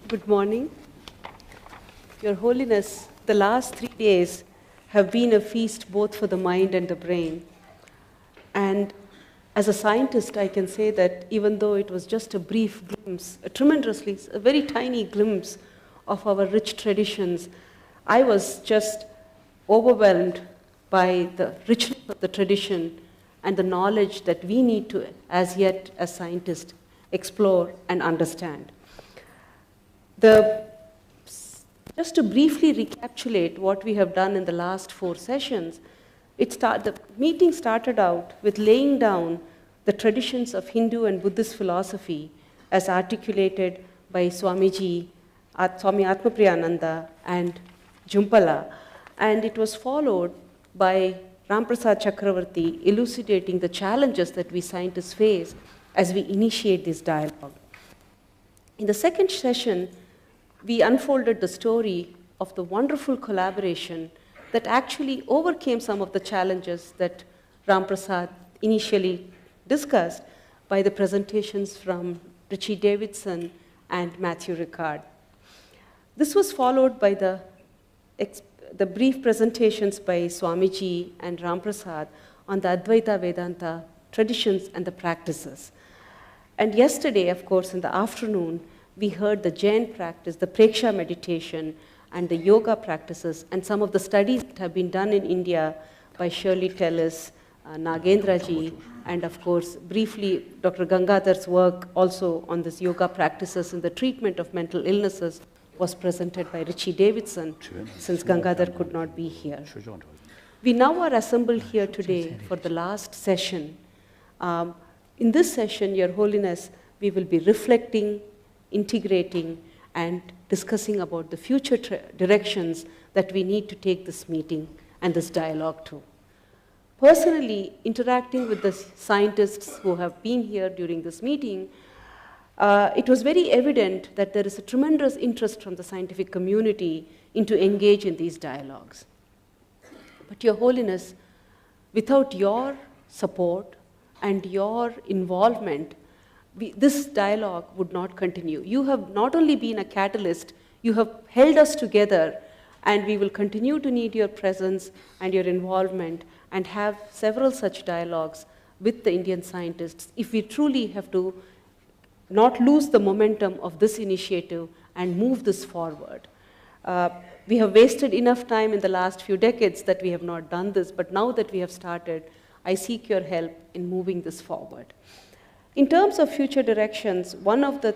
Good morning. Your Holiness, the last 3 days have been a feast both for the mind and the brain. And as a scientist, I can say that even though it was just a brief glimpse, a very tiny glimpse of our rich traditions, I was just overwhelmed by the richness of the tradition and the knowledge that we need to, as yet, as scientists, explore and understand. Just to briefly recapitulate what we have done in the last 4 sessions, the meeting started out with laying down the traditions of Hindu and Buddhist philosophy as articulated by Swami Atmapriyananda and Jumpala, and it was followed by Ramprasad Chakravarti elucidating the challenges that we scientists face as we initiate this dialogue. In the second session, we unfolded the story of the wonderful collaboration that actually overcame some of the challenges that Ramprasad initially discussed by the presentations from Richie Davidson and Matthew Ricard. This was followed by the brief presentations by Swamiji and Ramprasad on the Advaita Vedanta traditions and the practices. And yesterday, of course, in the afternoon, we heard the Jain practice, the Preksha meditation, and the yoga practices, and some of the studies that have been done in India by Shirley Tellis, Nagendra ji, and of course, briefly, Dr. Gangadhar's work also on this yoga practices in the treatment of mental illnesses was presented by Richie Davidson, since Gangadhar could not be here. We now are assembled here today for the last session. In this session, Your Holiness, we will be reflecting, integrating, and discussing about the future directions that we need to take this meeting and this dialogue to. Personally, interacting with the scientists who have been here during this meeting, it was very evident that there is a tremendous interest from the scientific community into engage in these dialogues. But Your Holiness, without your support and your involvement, this dialogue would not continue. You have not only been a catalyst, you have held us together, and we will continue to need your presence and your involvement and have several such dialogues with the Indian scientists if we truly have to not lose the momentum of this initiative and move this forward. We have wasted enough time in the last few decades that we have not done this, but now that we have started, I seek your help in moving this forward. In terms of future directions, one of the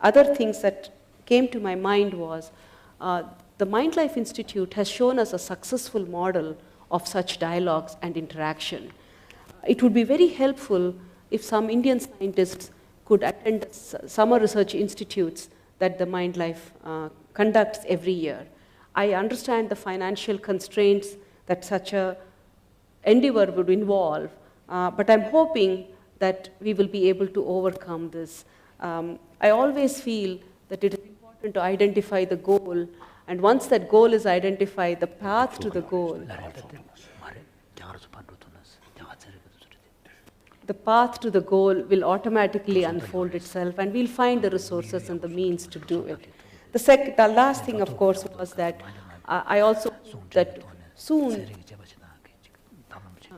other things that came to my mind was the Mind Life Institute has shown us a successful model of such dialogues and interaction. It would be very helpful if some Indian scientists could attend summer research institutes that the Mind Life conducts every year. I understand the financial constraints that such an endeavor would involve, but I'm hoping that we will be able to overcome this. I always feel that it is important to identify the goal, and once that goal is identified, the path to the goal, will automatically unfold itself, and we'll find the resources and the means to do it. The last thing, of course, was that I also hope that soon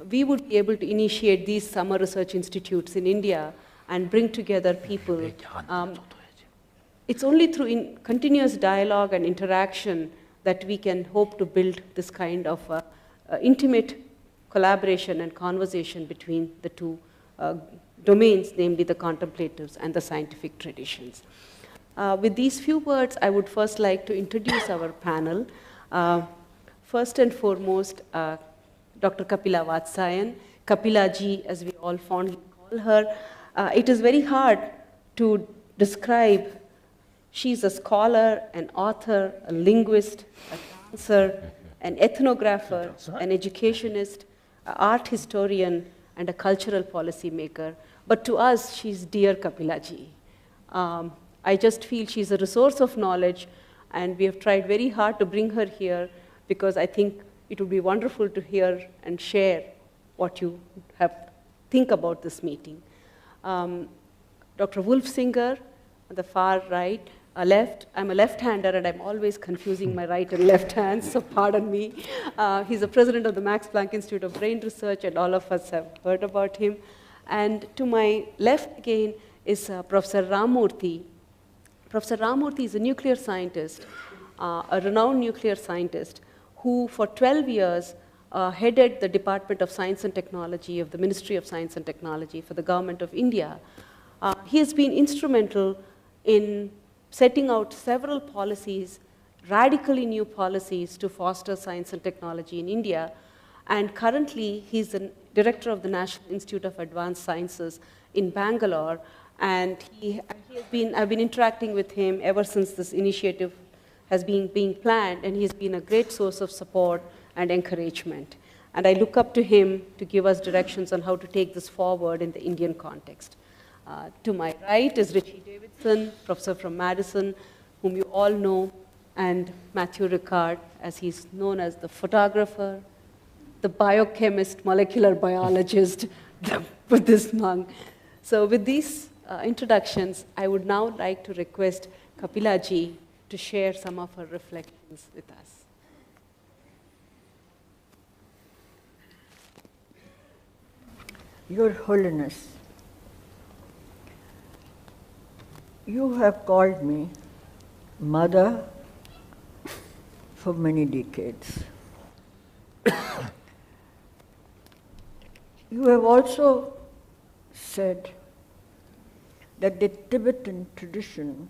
we would be able to initiate these summer research institutes in India and bring together people. It's only through continuous dialogue and interaction that we can hope to build this kind of intimate collaboration and conversation between the two domains, namely the contemplatives and the scientific traditions. With these few words, I would first like to introduce our panel. First and foremost, Dr. Kapila Vatsyayan, Kapila ji, as we all fondly call her. It is very hard to describe. She's a scholar, an author, a linguist, a dancer, an ethnographer, an educationist, an art historian, and a cultural policy maker. But to us, she's dear Kapila ji. I just feel she's a resource of knowledge, and we have tried very hard to bring her here because I think it would be wonderful to hear and share what you think about this meeting. Dr. Wolfsinger, on the far right, I'm a left-hander, and I'm always confusing my right and left hands, so pardon me. He's the president of the Max Planck Institute of Brain Research, and all of us have heard about him. And to my left again is Professor Ramurthy. Professor Ramurthy is a nuclear scientist, a renowned nuclear scientist, who for 12 years headed the Department of Science and Technology of the Ministry of Science and Technology for the Government of India. He has been instrumental in setting out several policies, radically new policies to foster science and technology in India. And currently, he's the director of the National Institute of Advanced Sciences in Bangalore. And I've been interacting with him ever since this initiative has been being planned, and he's been a great source of support and encouragement. And I look up to him to give us directions on how to take this forward in the Indian context. To my right is Richie Davidson, professor from Madison, whom you all know, and Matthew Ricard, as he's known as the photographer, the biochemist, molecular biologist, the Buddhist monk. So with these introductions, I would now like to request Kapilaji to share some of her reflections with us. Your Holiness, you have called me mother for many decades. You have also said that the Tibetan tradition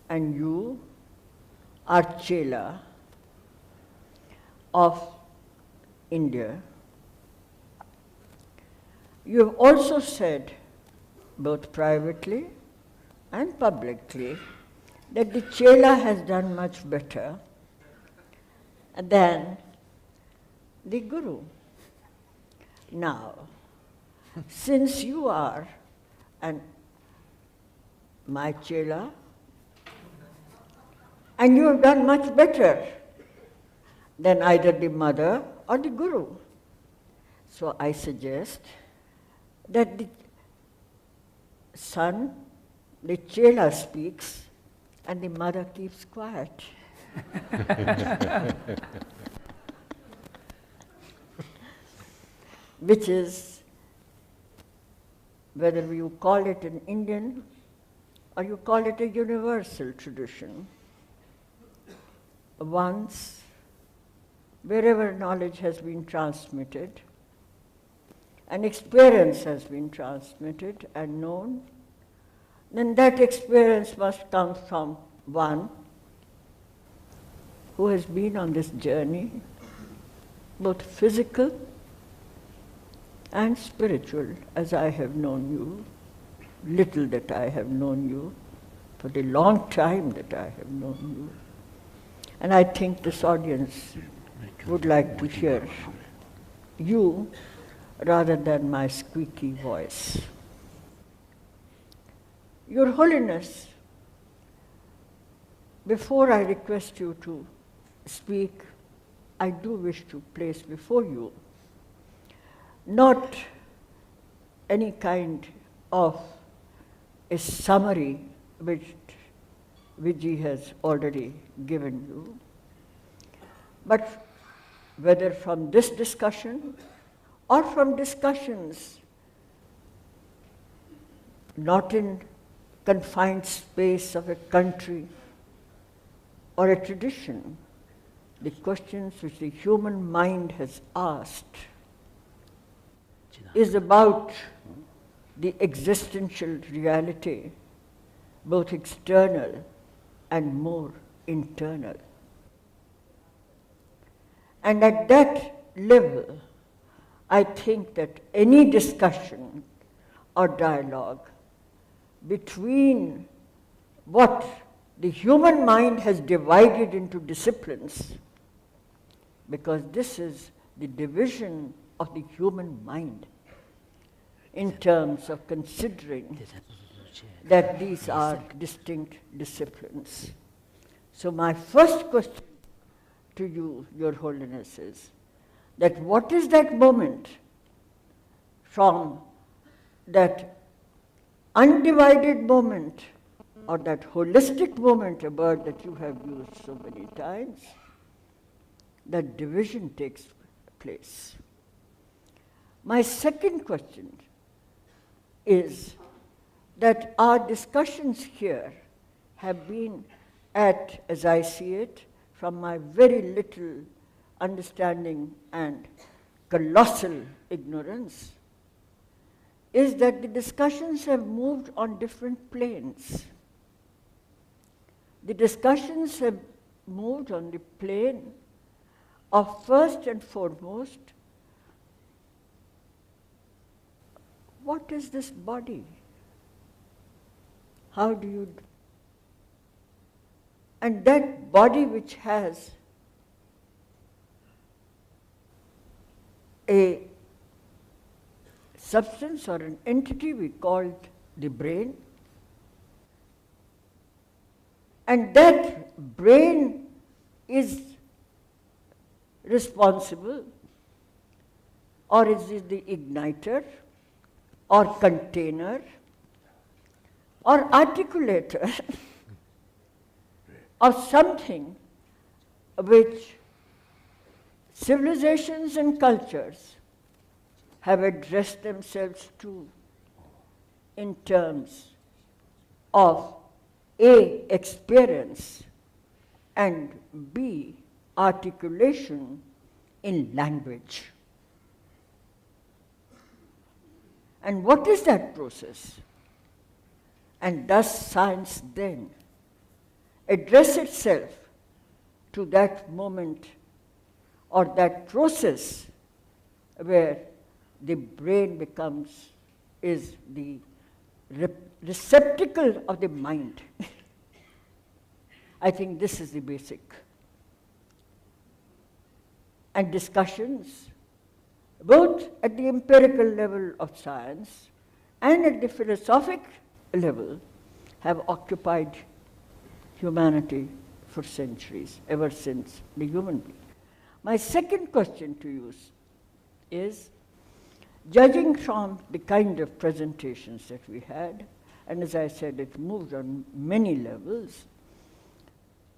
and you are chela of India. You have also said, both privately and publicly, that the chela has done much better than the guru. Now, since you are my chela, and you have done much better than either the mother or the guru, so I suggest that the son, the chela speaks, and the mother keeps quiet. Which is, whether you call it an Indian or you call it a universal tradition, once, wherever knowledge has been transmitted, and experience has been transmitted and known, then that experience must come from one who has been on this journey, both physical and spiritual, as I have known you, little that I have known you, for the long time that I have known you. And I think this audience would like to hear you rather than my squeaky voice. Your Holiness, before I request you to speak, I do wish to place before you not any kind of a summary which Vijay has already given you, but whether from this discussion or from discussions not in confined space of a country or a tradition, the questions which the human mind has asked is about the existential reality, both external and more internal. And at that level, I think that any discussion or dialogue between what the human mind has divided into disciplines, because this is the division of the human mind in terms of considering that these are distinct disciplines. So my first question to you, Your Holiness, is that what is that moment from that undivided moment or that holistic moment, a word that you have used so many times, that division takes place. My second question is that our discussions here have been at, as I see it, from my very little understanding and colossal ignorance, is that the discussions have moved on different planes. The discussions have moved on the plane of, first and foremost, what is this body? How do you... And that body which has a substance or an entity we called the brain, and that brain is responsible, or is it the igniter, or container, or articulator of something which civilizations and cultures have addressed themselves to in terms of A, experience, and B, articulation in language. And what is that process? And does science then address itself to that moment or that process where the brain is the receptacle of the mind? I think this is the basic. And discussions, both at the empirical level of science and at the philosophic level, have occupied humanity for centuries, ever since the human being. My second question to you is, judging from the kind of presentations that we had, and as I said, it moved on many levels,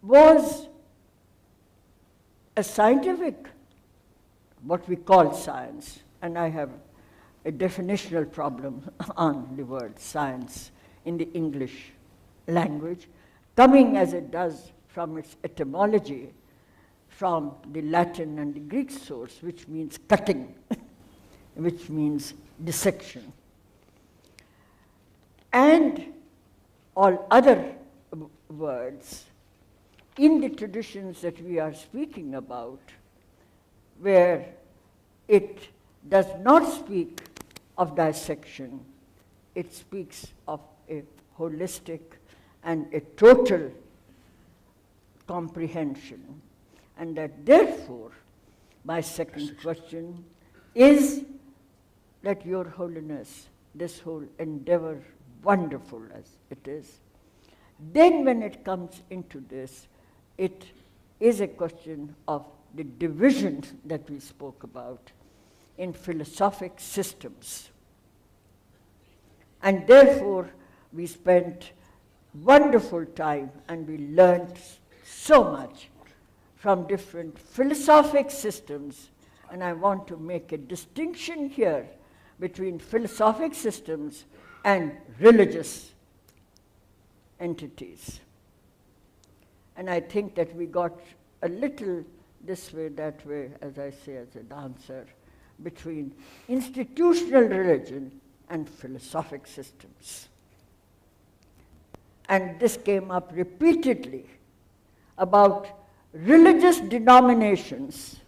was a scientific, what we call science, and I have a definitional problem on the word science in the English language, coming as it does from its etymology, from the Latin and the Greek source, which means cutting, which means dissection. And all other words in the traditions that we are speaking about, where it does not speak of dissection, it speaks of a holistic and a total comprehension. And that therefore, my second question is that Your Holiness, this whole endeavor, wonderful as it is, then when it comes into this, it is a question of the division that we spoke about in philosophic systems. And therefore, we spent wonderful time and we learned so much from different philosophic systems. And I want to make a distinction here between philosophic systems and religious entities. And I think that we got a little this way, that way, as I say, as a dancer, between institutional religion and philosophic systems. And this came up repeatedly about religious denominations.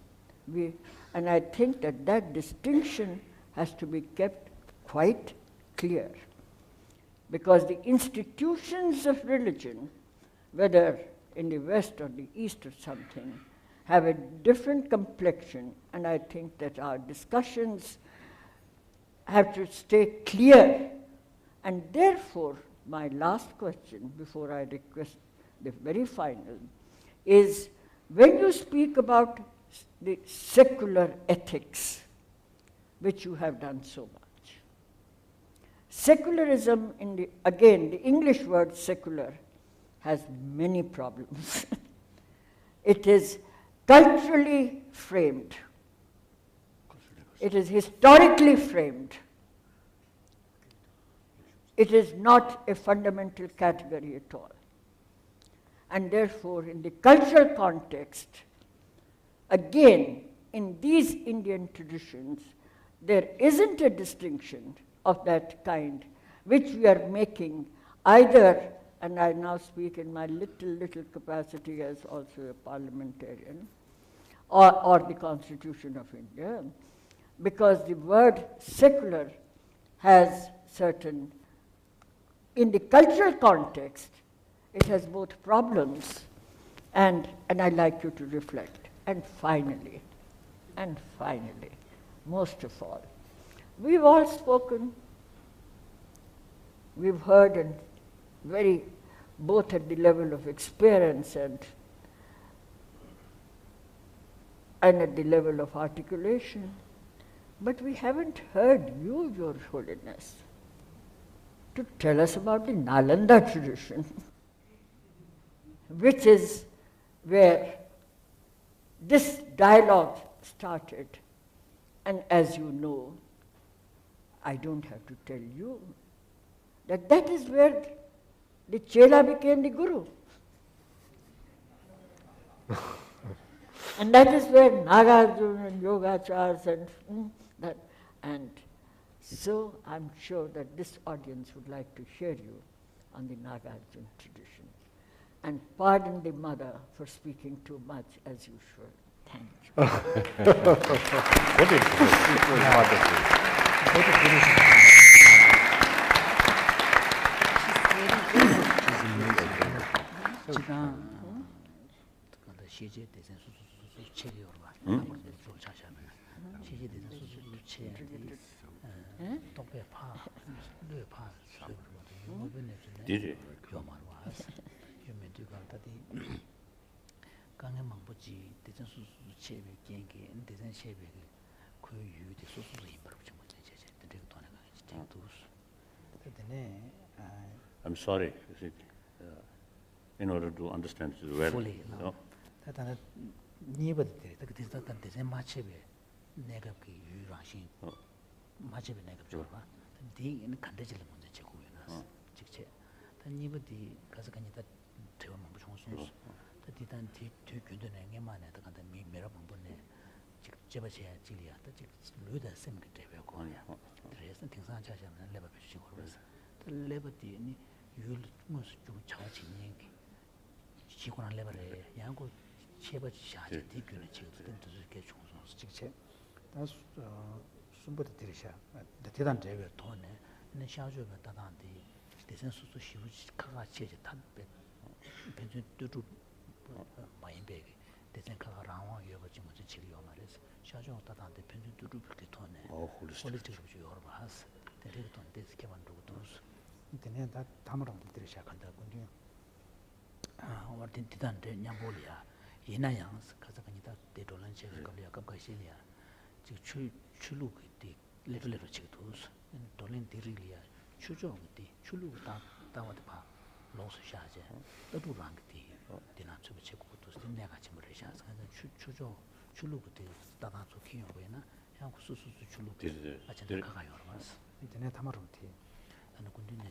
And I think that that distinction has to be kept quite clear, because the institutions of religion, whether in the West or the East or something, have a different complexion, and I think that our discussions have to stay clear. And therefore, my last question, before I request the very final, is when you speak about the secular ethics, which you have done so much, Secularism, again, the English word secular has many problems. It is culturally framed. It is historically framed. It is not a fundamental category at all. And therefore, in the cultural context, again, in these Indian traditions, there isn't a distinction of that kind, which we are making either, and I now speak in my little capacity as also a parliamentarian, or the Constitution of India, because the word secular has certain, in the cultural context, it has both problems, and I'd like you to reflect. And finally, most of all, we've all spoken, we've heard, and very, both at the level of experience and at the level of articulation, but we haven't heard you, Your Holiness, to tell us about the Nalanda tradition, which is where this dialogue started. And as you know, I don't have to tell you that that is where the Chela became the Guru. And that is where Nagarjuna and Yogacharya and that. And so I'm sure that this audience would like to hear you on the Nagarjuna tradition. And pardon the mother for speaking too much as usual. Thank you. What is I'm sorry, in order to understand it well. Fully, no.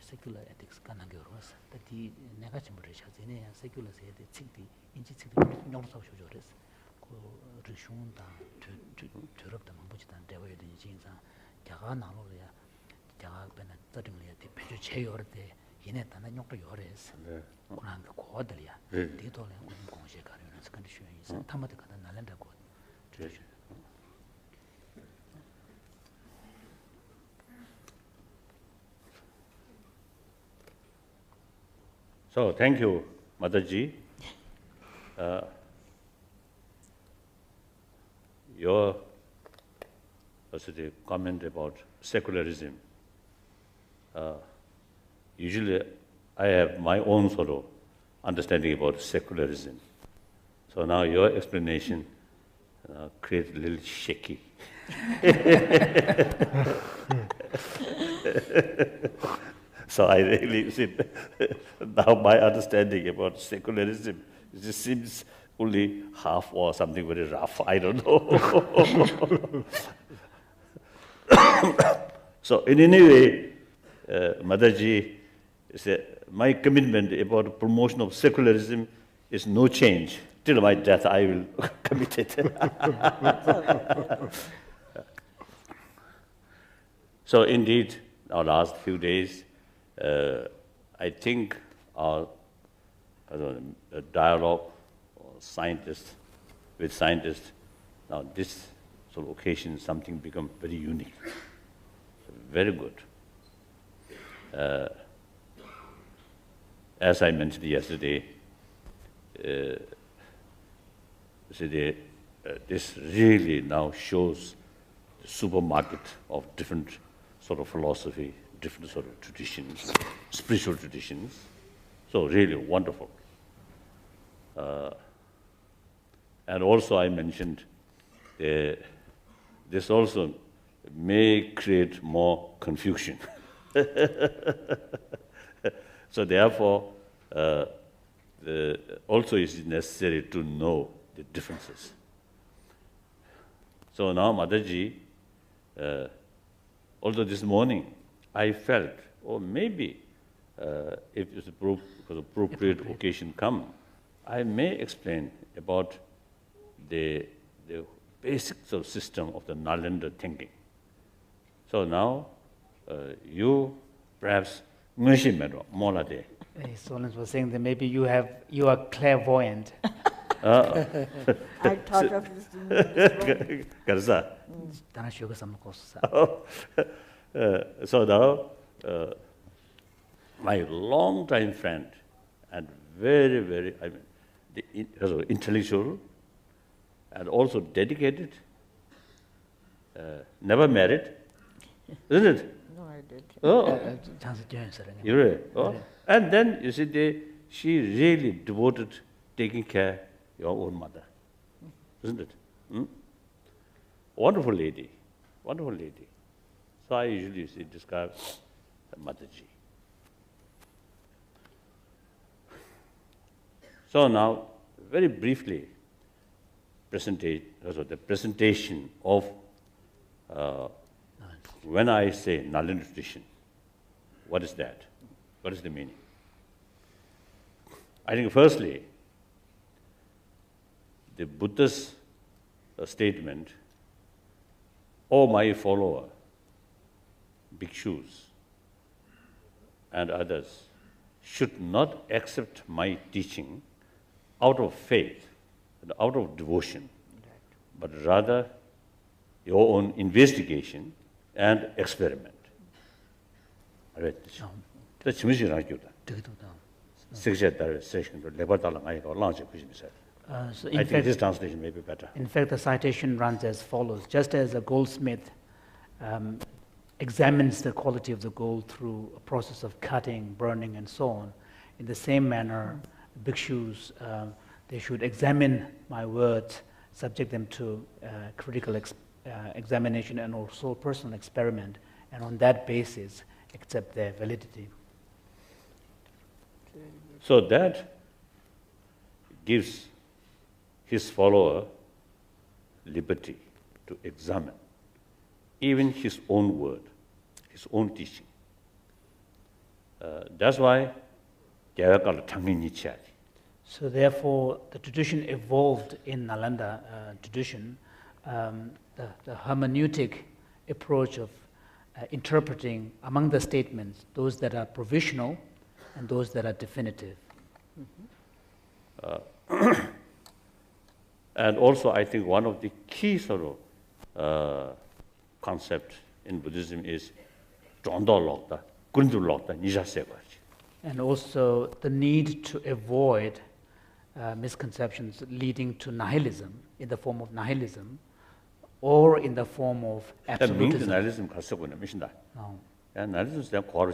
Secular ethics kanange orwas tati nega chimresha zene secular se de chikdi inji chikdi nyong sa shu jores ko rishun da thurop da mambuji dan dewa de jing sa jaga na lo ya jaga bena tading le de peju che yor de yine da na nyong ro yores kuran ko odal ya de to le ko kong she ka yor sa kan shu yin sa tamade ka da nalanda ko So, thank you, Mataji. Your comment about secularism. Usually, I have my own sort of understanding about secularism. So now your explanation creates a little shaky. So I really see now my understanding about secularism just seems only half or something very rough. I don't know. So in any way, Mataji said, my commitment about promotion of secularism is no change. Till my death, I will commit it. So indeed, our last few days, I think our dialogue with scientists, now this sort of occasion, something become very unique, very good. As I mentioned yesterday, this really now shows the supermarket of different sort of philosophy, different sort of traditions, spiritual traditions. So really wonderful. And also I mentioned this also may create more confusion. So therefore, also it is necessary to know the differences. So now Mataji, although this morning I felt, or maybe if it's appropriate occasion come, I may explain about the basic sort of system of the Nalanda thinking. So now you perhaps more like Solons was saying that maybe you are clairvoyant. I thought of this. So now, my long-time friend and very, very, intellectual and also dedicated, never married, isn't it? No, I did. Oh, you really? Oh. And then, you see, she really devoted taking care of your own mother, isn't it? Hmm? Wonderful lady, wonderful lady. So I usually describe Mataji. So now, very briefly, the presentation of when I say Nalanda tradition, what is that? What is the meaning? I think firstly, the Buddha's statement, "O my follower, bhikshus and others should not accept my teaching out of faith and out of devotion, but rather your own investigation and experiment." That's So I think this translation may be better. In fact, the citation runs as follows. Just as a goldsmith examines the quality of the gold through a process of cutting, burning, and so on, in the same manner, bhikshus, they should examine my words, subject them to critical examination and also personal experiment, and on that basis, accept their validity. So that gives his follower liberty to examine even his own word, his own teaching. That's why So therefore, the tradition evolved in Nalanda tradition, the hermeneutic approach of interpreting among the statements those that are provisional and those that are definitive. And also, I think one of the key sort of concept in Buddhism is and also the need to avoid misconceptions leading to nihilism, in the form of nihilism, or in the form of absolutism. nihilism No. nihilism is the core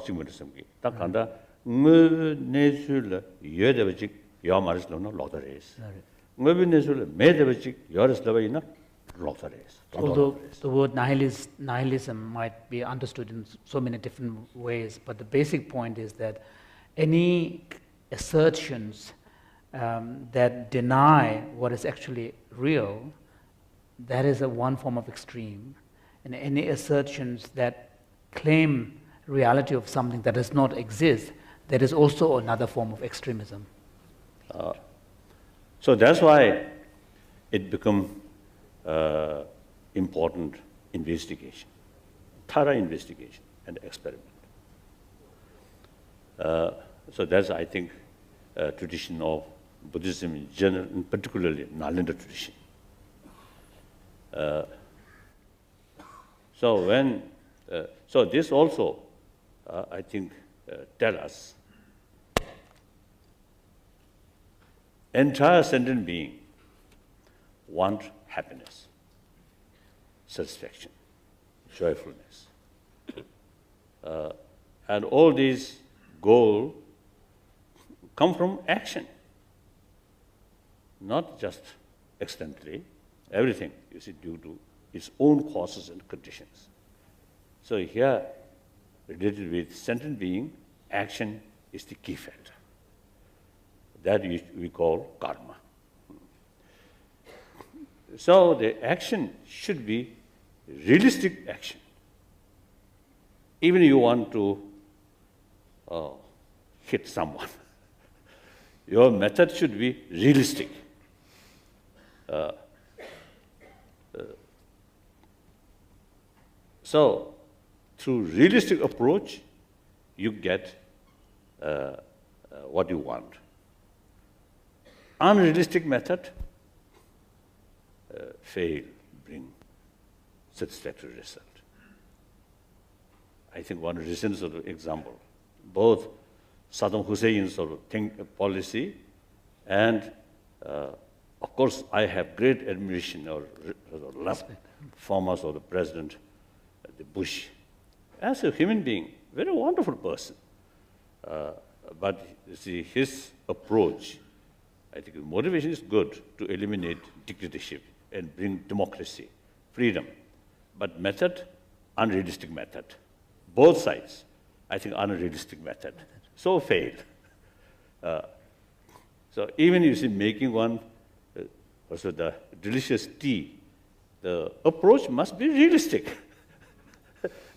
Although the word nihilism might be understood in so many different ways, but the basic point is that any assertions that deny what is actually real, that is one form of extreme. And any assertions that claim reality of something that does not exist, that is also another form of extremism. So that's why it becomes important investigation, thorough investigation and experiment. So that's, I think, a tradition of Buddhism in general, and particularly Nalanda tradition. So this also, I think, tell us entire sentient being want happiness, satisfaction, joyfulness. And all these goals come from action, not just accidentally. Everything is due to its own causes and conditions. So here, related with sentient being, action is the key factor. That we call karma. So the action should be realistic action. Even you want to hit someone, your method should be realistic. So through realistic approach, you get what you want. Unrealistic method fail, bring satisfactory result. I think one recent sort of example, both Saddam Hussein's sort of policy and of course I have great admiration or love former sort of President the Bush. As a human being, very wonderful person. But you see, his approach, I think the motivation is good to eliminate dictatorship and bring democracy, freedom. But method, unrealistic method. Both sides, I think unrealistic method. So failed. So even you see making one, also the delicious tea, the approach must be realistic.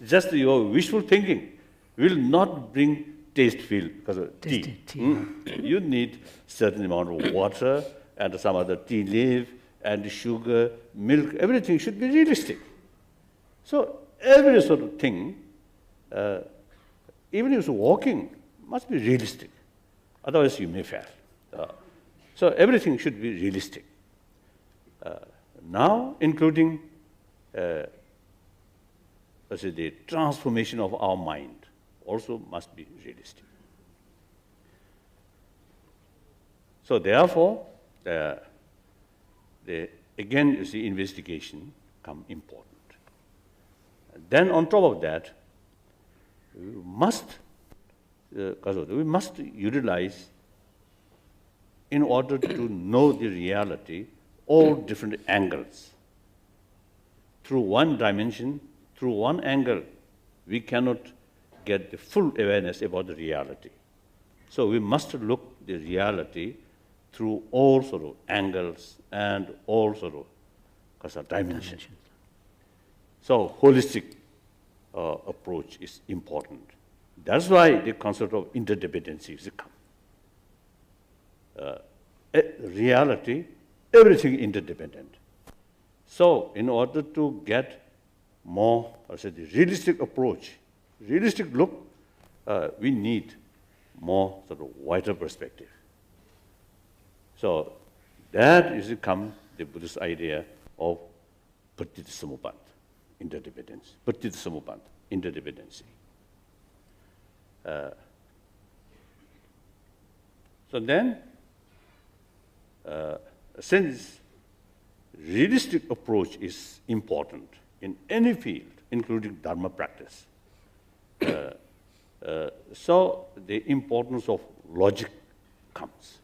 Just your wishful thinking will not bring taste feel because of tea. You need certain amount of water and some other tea leaf and sugar, milk, everything should be realistic. So every sort of thing, even if it's walking, must be realistic. Otherwise you may fail. So everything should be realistic. Now, including the transformation of our mind also must be realistic. So therefore, again, you see, investigation come important. And then on top of that, we must utilize, in order to know the reality, all different angles. Through one dimension, through one angle, we cannot get the full awareness about the reality. So we must look the reality through all sort of angles and all sort of dimensions. So holistic approach is important. That's why the concept of interdependency is come. Reality, everything interdependent. So in order to get more, the realistic approach, realistic look, we need more sort of wider perspective. So that is come the Buddhist idea of Paticca interdependence. Paticca interdependency. So then, since realistic approach is important in any field, including Dharma practice, so the importance of logic comes.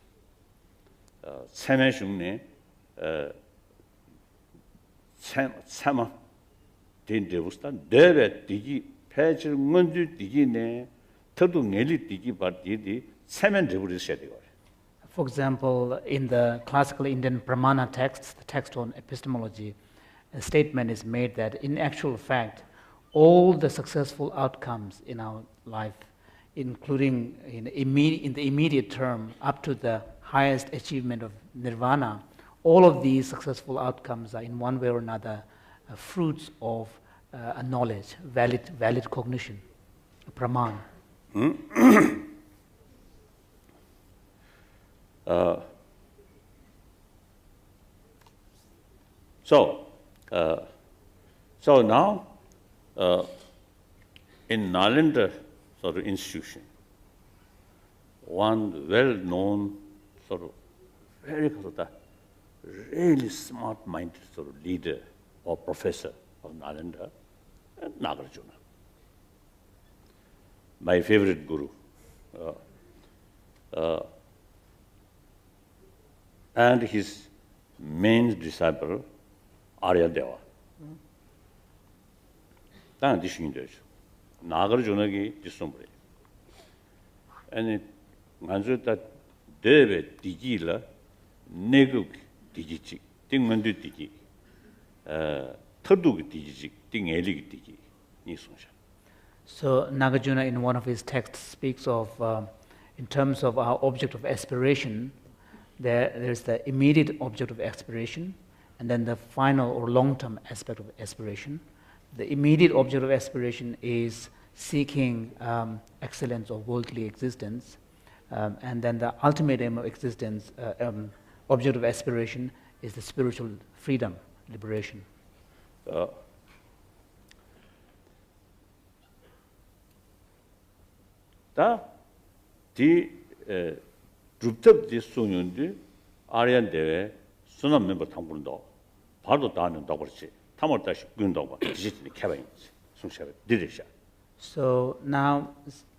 참아 된데우스탄 데베 디기 패질 문주 디기네 더도 넬리 디기 바디디 세면 되버리셔야 돼요. For example, in the classical Indian Pramana texts, the text on epistemology, a statement is made that in actual fact, all the successful outcomes in our life, including in the immediate term up to the highest achievement of nirvana, all of these successful outcomes are in one way or another fruits of a knowledge, valid cognition, a praman. So now, in Nalanda sort of institution, one well-known sort of very really smart-minded sort of leader or professor of Nalanda, Nagarjuna, my favorite guru. And his main disciple, Aryadeva. 단 디신데죠. 나가르존하기 디송브레. 아니 만주다 데베 디기라 네국 디지직 띵만두 디기. 터두기 디지직 띵엘리기 디기. 니송샤. So Nagarjuna in one of his texts speaks of in terms of our object of aspiration, there's the immediate object of aspiration and then the final or long-term aspect of aspiration. The immediate object of aspiration is seeking excellence or worldly existence, and then the ultimate aim of existence, object of aspiration, is the spiritual freedom, liberation. 디 룹탑 디소년디 아리안 대회 순환 멤버 당분도 바로 다는다고 그렇지. 탐을다시 군다고 디지털이 개발이 송샤베 디르샤. So now,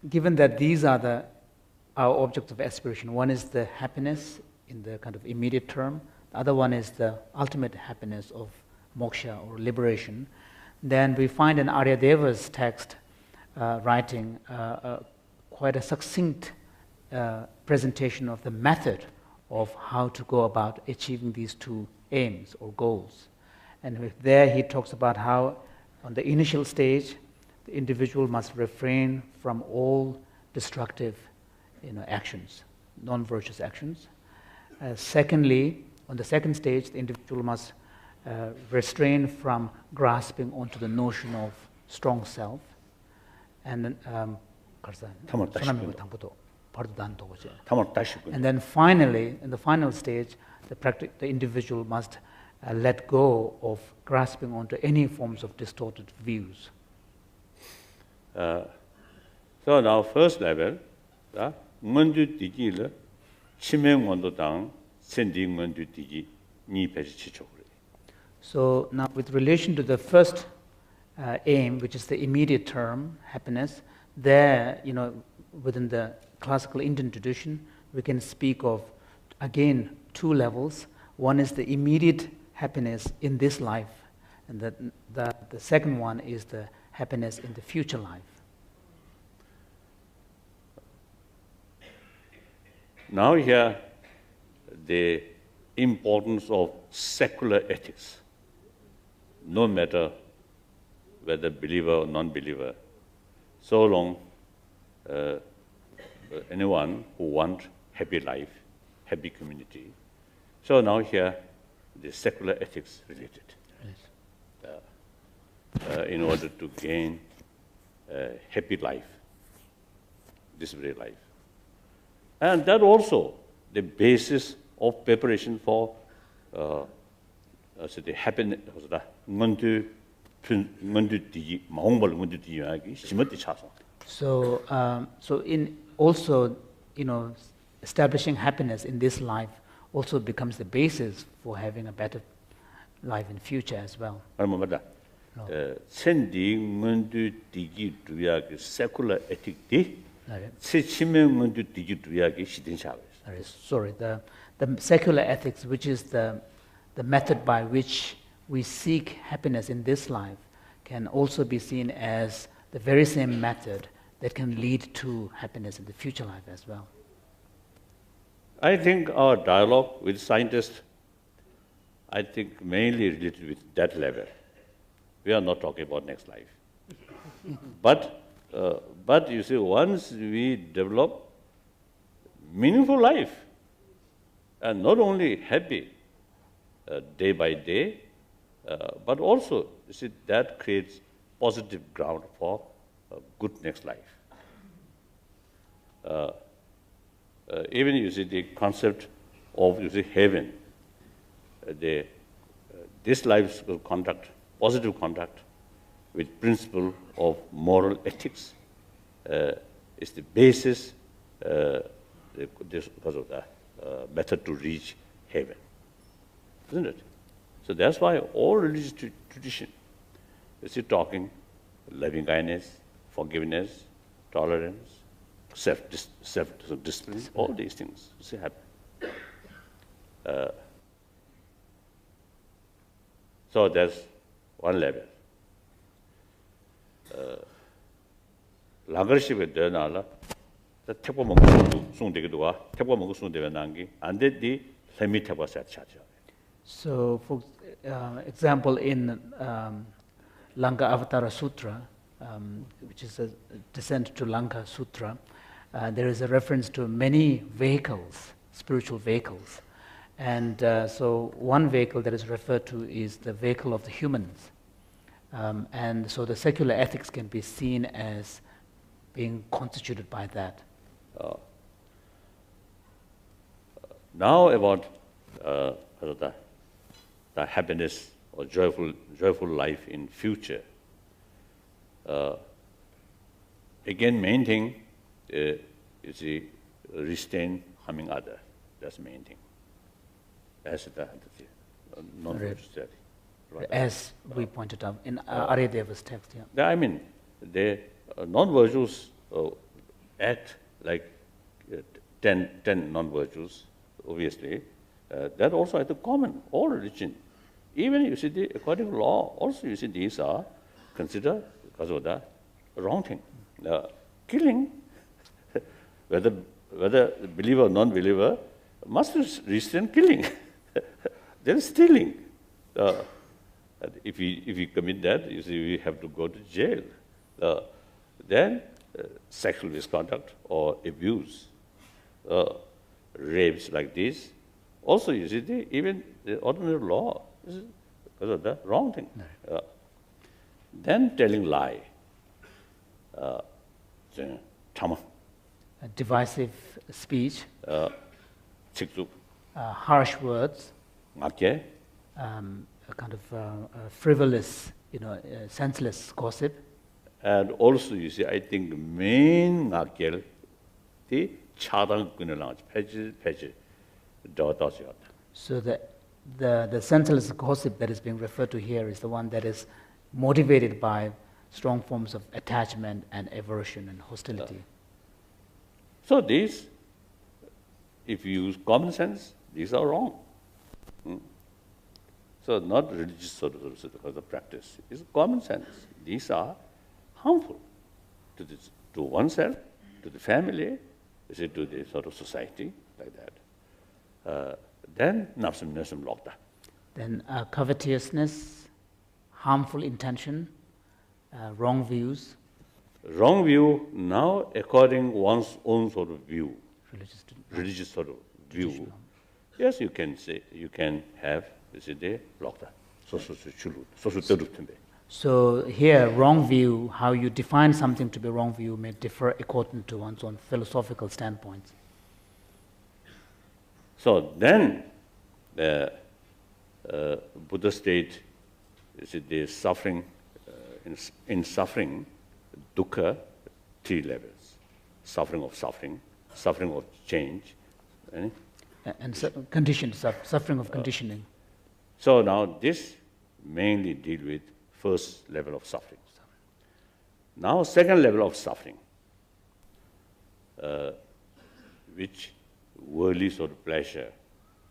given that these are our objects of aspiration, one is the happiness in the kind of immediate term, the other one is the ultimate happiness of moksha or liberation, then we find in Aryadeva's text writing quite a succinct presentation of the method of how to go about achieving these two aims or goals. And there he talks about how on the initial stage, the individual must refrain from all destructive actions, non-virtuous actions. Secondly, on the second stage, the individual must restrain from grasping onto the notion of strong self. And then, and then finally, in the final stage, the individual must let go of grasping onto any forms of distorted views. So now first level, 먼저 디기를 치명원도당 센딩 먼저 디기 니 배치 치초그래. So now with relation to the first aim, which is the immediate term, happiness, there, within the classical Indian tradition, we can speak of, again, two levels. One is the immediate happiness in this life, and the second one is the happiness in the future life. Now here, the importance of secular ethics, no matter whether believer or non-believer, so long anyone who wants happy life, happy community. So now here, the secular ethics related, in order to gain happy life, this very life. And that also the basis of preparation for the happiness, So in also, establishing happiness in this life also becomes the basis for having a better life in future as well. secular ethic Sorry, the secular ethics, which is the method by which we seek happiness in this life can also be seen as the very same method that can lead to happiness in the future life as well. I think our dialogue with scientists, I think mainly related with that level. We are not talking about next life. But you see, once we develop meaningful life, and not only happy day by day, but also, you see, that creates positive ground for a good next life. Even you see the concept of, you see, heaven, this life's conduct, positive conduct with principle of moral ethics is the basis because of the method to reach heaven, isn't it? So that's why all religious tradition is talking loving kindness, forgiveness, tolerance, self-discipline, all these things see happen. So that's one level. 랑거시베 되나라 택보 먹고 송되기도 와 택보 먹고 송되면 난기 안 되디 셈이 택보서 차죠. So, for example, in Lanka Avatara Sutra, which is a descent to Lanka Sutra, there is a reference to many vehicles, spiritual vehicles. And so one vehicle that is referred to is the vehicle of the humans. And so the secular ethics can be seen as being constituted by that. Now about the happiness or joyful life in future. Again, main thing is the restraint harming other. That's the main thing. As the non-religious study. As we pointed out in Aryadeva's text, yeah. I mean, the non-virtues act like 10 non-virtues, obviously. That also is the common, all religion. Even you see, according to law, also you see these are considered because of the wrong thing. Killing, whether believer or non-believer, must restrain killing. Then stealing. If we commit that, you see, we have to go to jail. Then sexual misconduct or abuse, rapes like this. Also, you see, even the ordinary law is because of the wrong thing. Then telling lie. Divisive speech, 직접, harsh words, 맞게, a kind of frivolous, senseless gossip. and also you see, I think main 맞게 the 차단권을 나오지 폐지 더더지었다. So the senseless gossip that is being referred to here is the one that is motivated by strong forms of attachment and aversion and hostility. So these, if you use common sense, these are wrong. So not religious sort of practice. It's common sense. These are harmful to oneself, to the family, to the sort of society, like that. Then napsim lokta. Then covetousness, harmful intention, wrong views. Wrong view now according one's own sort of view, religious sort of view. Yes, you can say, you can have, the lokta. So here, wrong view, how you define something to be wrong view may differ according to one's own philosophical standpoints. So then, the Buddha state, the suffering, in suffering, dukkha, 3 levels. Suffering of change. And suffering of conditioning. So now this mainly deal with first level of suffering. Now second level of suffering, which worldly sort of pleasure,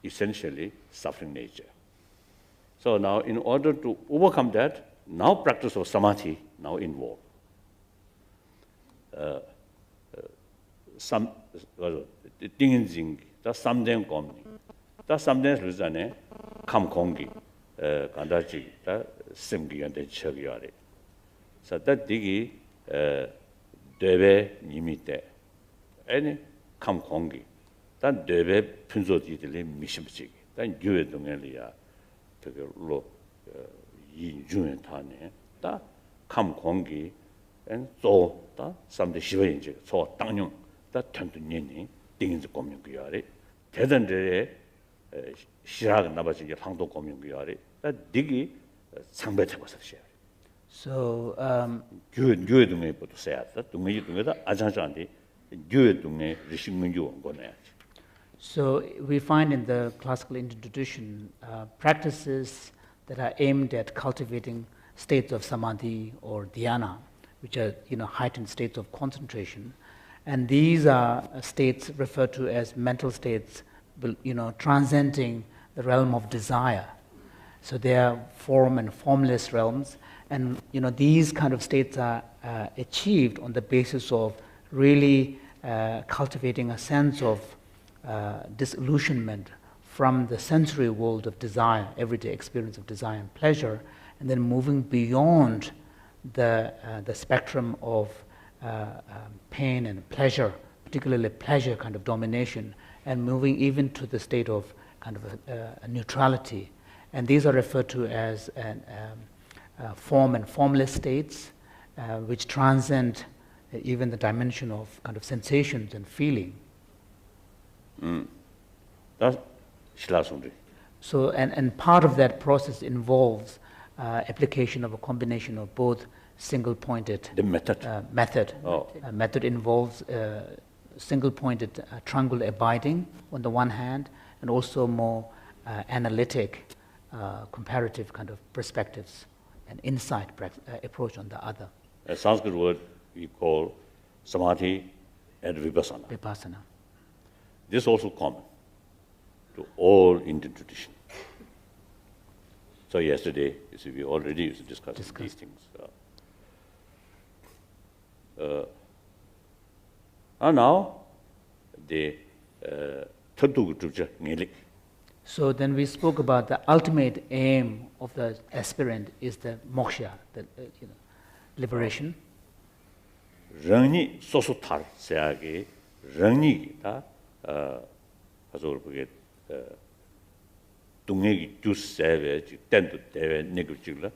essentially suffering nature. So now, in order to overcome that, now practice of samadhi now involved. Some 띵인징, 다 삼된 검니, 다 삼된 루자네 감공기, 간다지, 다 심기가 된 척이야래. 그래서 디기 되베 니미때, 아니 감공기, 단 되베 분소지들이 미심지기, 단 유에 동엘이야, 그걸로 이중에 타네, 다 감공기, 다 삼대 시베인지, 소 땅용, 다 전투년이 띵인지 공명기야래. 대단들의 시락 나바지 항도 공명기야래. 다 디기 상배해봤어요. So 교회 동에 보도 써야다. 동네 동에다 아장장한테 교회 동네 리신문주 원고네. So we find in the classical Indian tradition practices that are aimed at cultivating states of samadhi or dhyana, which are heightened states of concentration, and these are states referred to as mental states, transcending the realm of desire. So they are form and formless realms, and these kind of states are achieved on the basis of really cultivating a sense of disillusionment from the sensory world of desire, everyday experience of desire and pleasure, and then moving beyond the spectrum of pain and pleasure, particularly pleasure kind of domination, and moving even to the state of kind of a neutrality. And these are referred to as form and formless states, which transcend even the dimension of kind of sensations and feeling. That's Shilasundri. So, and part of that process involves application of a combination of both single-pointed The method. method. Oh. Method involves single-pointed triangle abiding on the one hand, and also more analytic, comparative kind of perspectives and insight approach on the other. A Sanskrit word we call samadhi and vipassana. Vipassana. This is also common to all Indian tradition. So yesterday, you see, we already used to discuss these things. And now, the So then we spoke about the ultimate aim of the aspirant is the moksha, the liberation. 랑니 소소탈 세하게 랑니다 가서 그게 동행이 주세베 땐도 대회 내고지라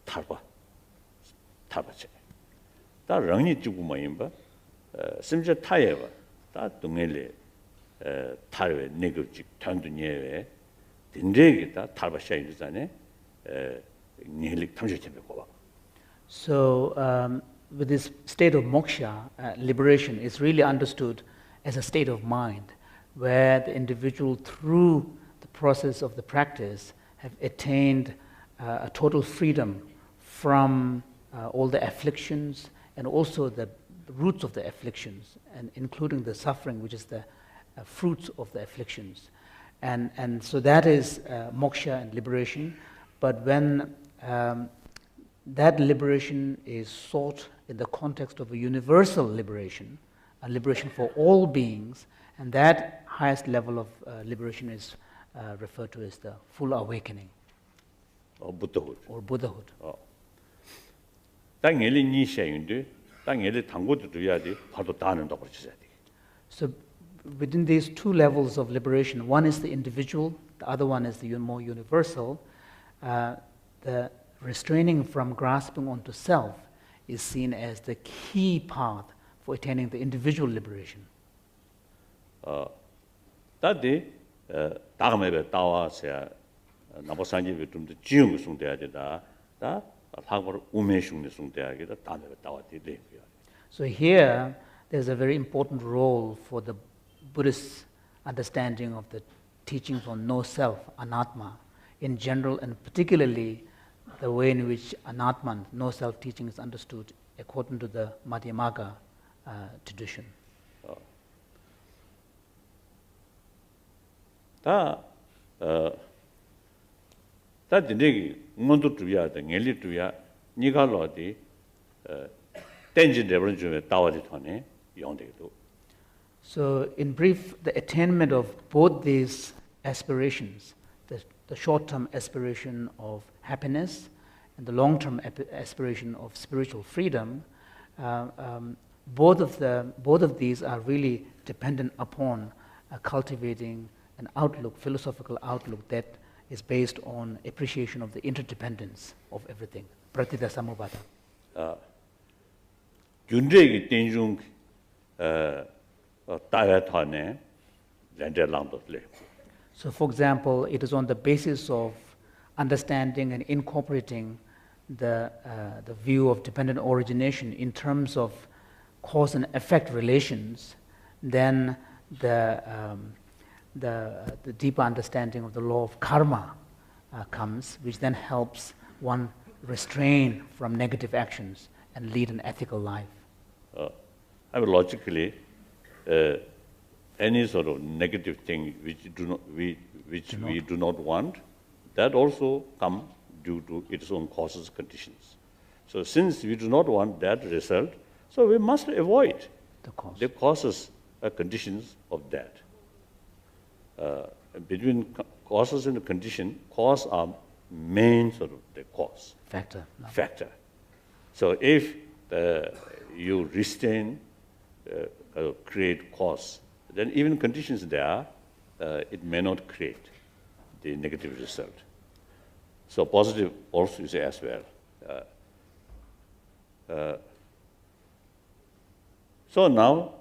탈바체 다 랑니 주고 뭐임바 심지어 타예바 다 동행에 탈외 내고지 단두녀에 딘데기 다 탈바샤 이르잖아요 니lik 탐지점에 고바. So with this state of moksha, liberation is really understood as a state of mind where the individual, through the process of the practice, have attained a total freedom from all the afflictions and also the roots of the afflictions, and including the suffering, which is the fruits of the afflictions. And so that is moksha and liberation. But when that liberation is sought in the context of a universal liberation, a liberation for all beings, and that highest level of liberation is referred to as the full awakening. Or Buddhahood. Or Buddhahood. 당연히 니셔인데 당연히 당고도 줘야 돼. 바로 다는다고 그러셔야 돼. So within these two levels of liberation, one is the individual, the other one is the more universal. The restraining from grasping onto self is seen as the key path for attaining the individual liberation. 다들 다음에 따와서 나보상이 좀더 지용을 송돼야 되다. 다 하고 우매슝을 송돼야 되다. 다음에 따와 되대요. So here there's a very important role for the Buddhist understanding of the teachings on no self, anatma, in general, and particularly the way in which anatman, no self teaching, is understood according to the Madhyamaka tradition. 다 다 진행이 응원도 주야 돼 nel리 주야 니가 로디 땡진 레벨 중에 따와지 터네 용되도. So, in brief, the attainment of both these aspirations, the short-term aspiration of happiness and the long-term aspiration of spiritual freedom, both of these are really dependent upon cultivating an outlook, philosophical outlook that is based on appreciation of the interdependence of everything. Pratitya samubhata. 윤대기 땡중 따야타네 렌데랑도래. So, for example, it is on the basis of understanding and incorporating the view of dependent origination in terms of cause and effect relations, then the deeper understanding of the law of karma comes, which then helps one restrain from negative actions and lead an ethical life. I mean, logically, any sort of negative thing which we do not want, that also come due to its own causes, conditions. So since we do not want that result, so we must avoid the causes, conditions of that. Between causes and the condition, cause are main sort of the cause. Factor. So if you restrain, create cause, then even conditions there, it may not create the negative result. So positive also is as well. So now